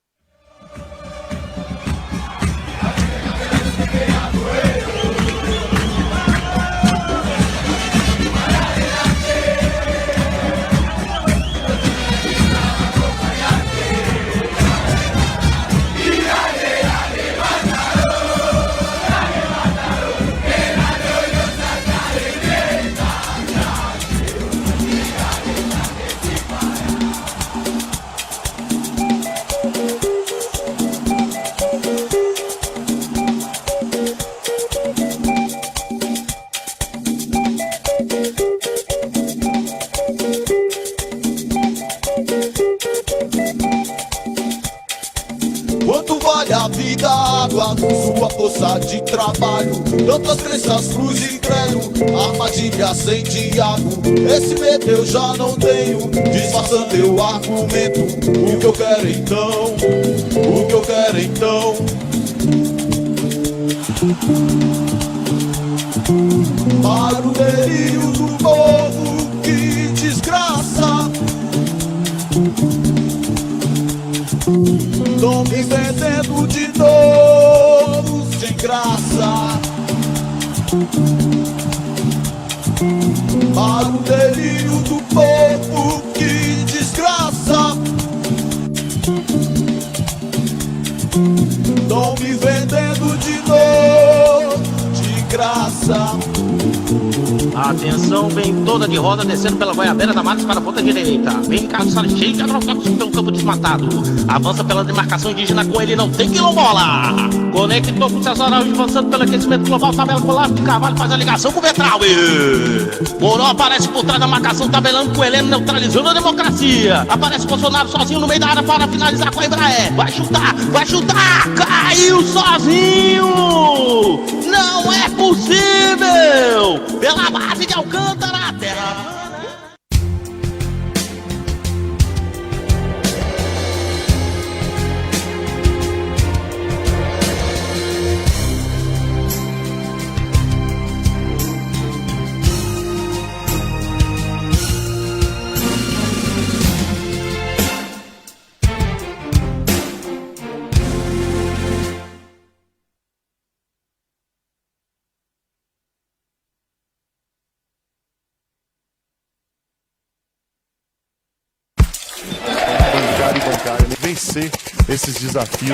Quanto vale a vida, a água, sua força de trabalho? Tantas crenças, cruz e creio, armadilha sem diabo. Esse medo eu já não tenho, disfarçando teu argumento. O que eu quero então, o que eu quero então? Para o delírio do povo, que desgraça. Tô me vendendo de novo, sem graça. Para o delírio do povo, que desgraça. Tô me vendendo de novo, de graça. Atenção, vem toda de roda descendo pela Goiabeira da Matos para a ponta direita. Vem Carlos Salles cheio de agrofocos pelo campo desmatado. Avança pela demarcação indígena, com ele não tem quilombola. Conectou com o César Araújo, avançando pelo aquecimento global. Tabela com o Lavo de Carvalho, faz a ligação com o Vetral. Moró aparece por trás da marcação, tabelando com o Heleno, neutralizando a democracia. Aparece Bolsonaro sozinho no meio da área para finalizar com a Embraer. Vai chutar, caiu sozinho. Não é possível. Pela base de Alcântara, a terra. Bancário, vencer esses desafios.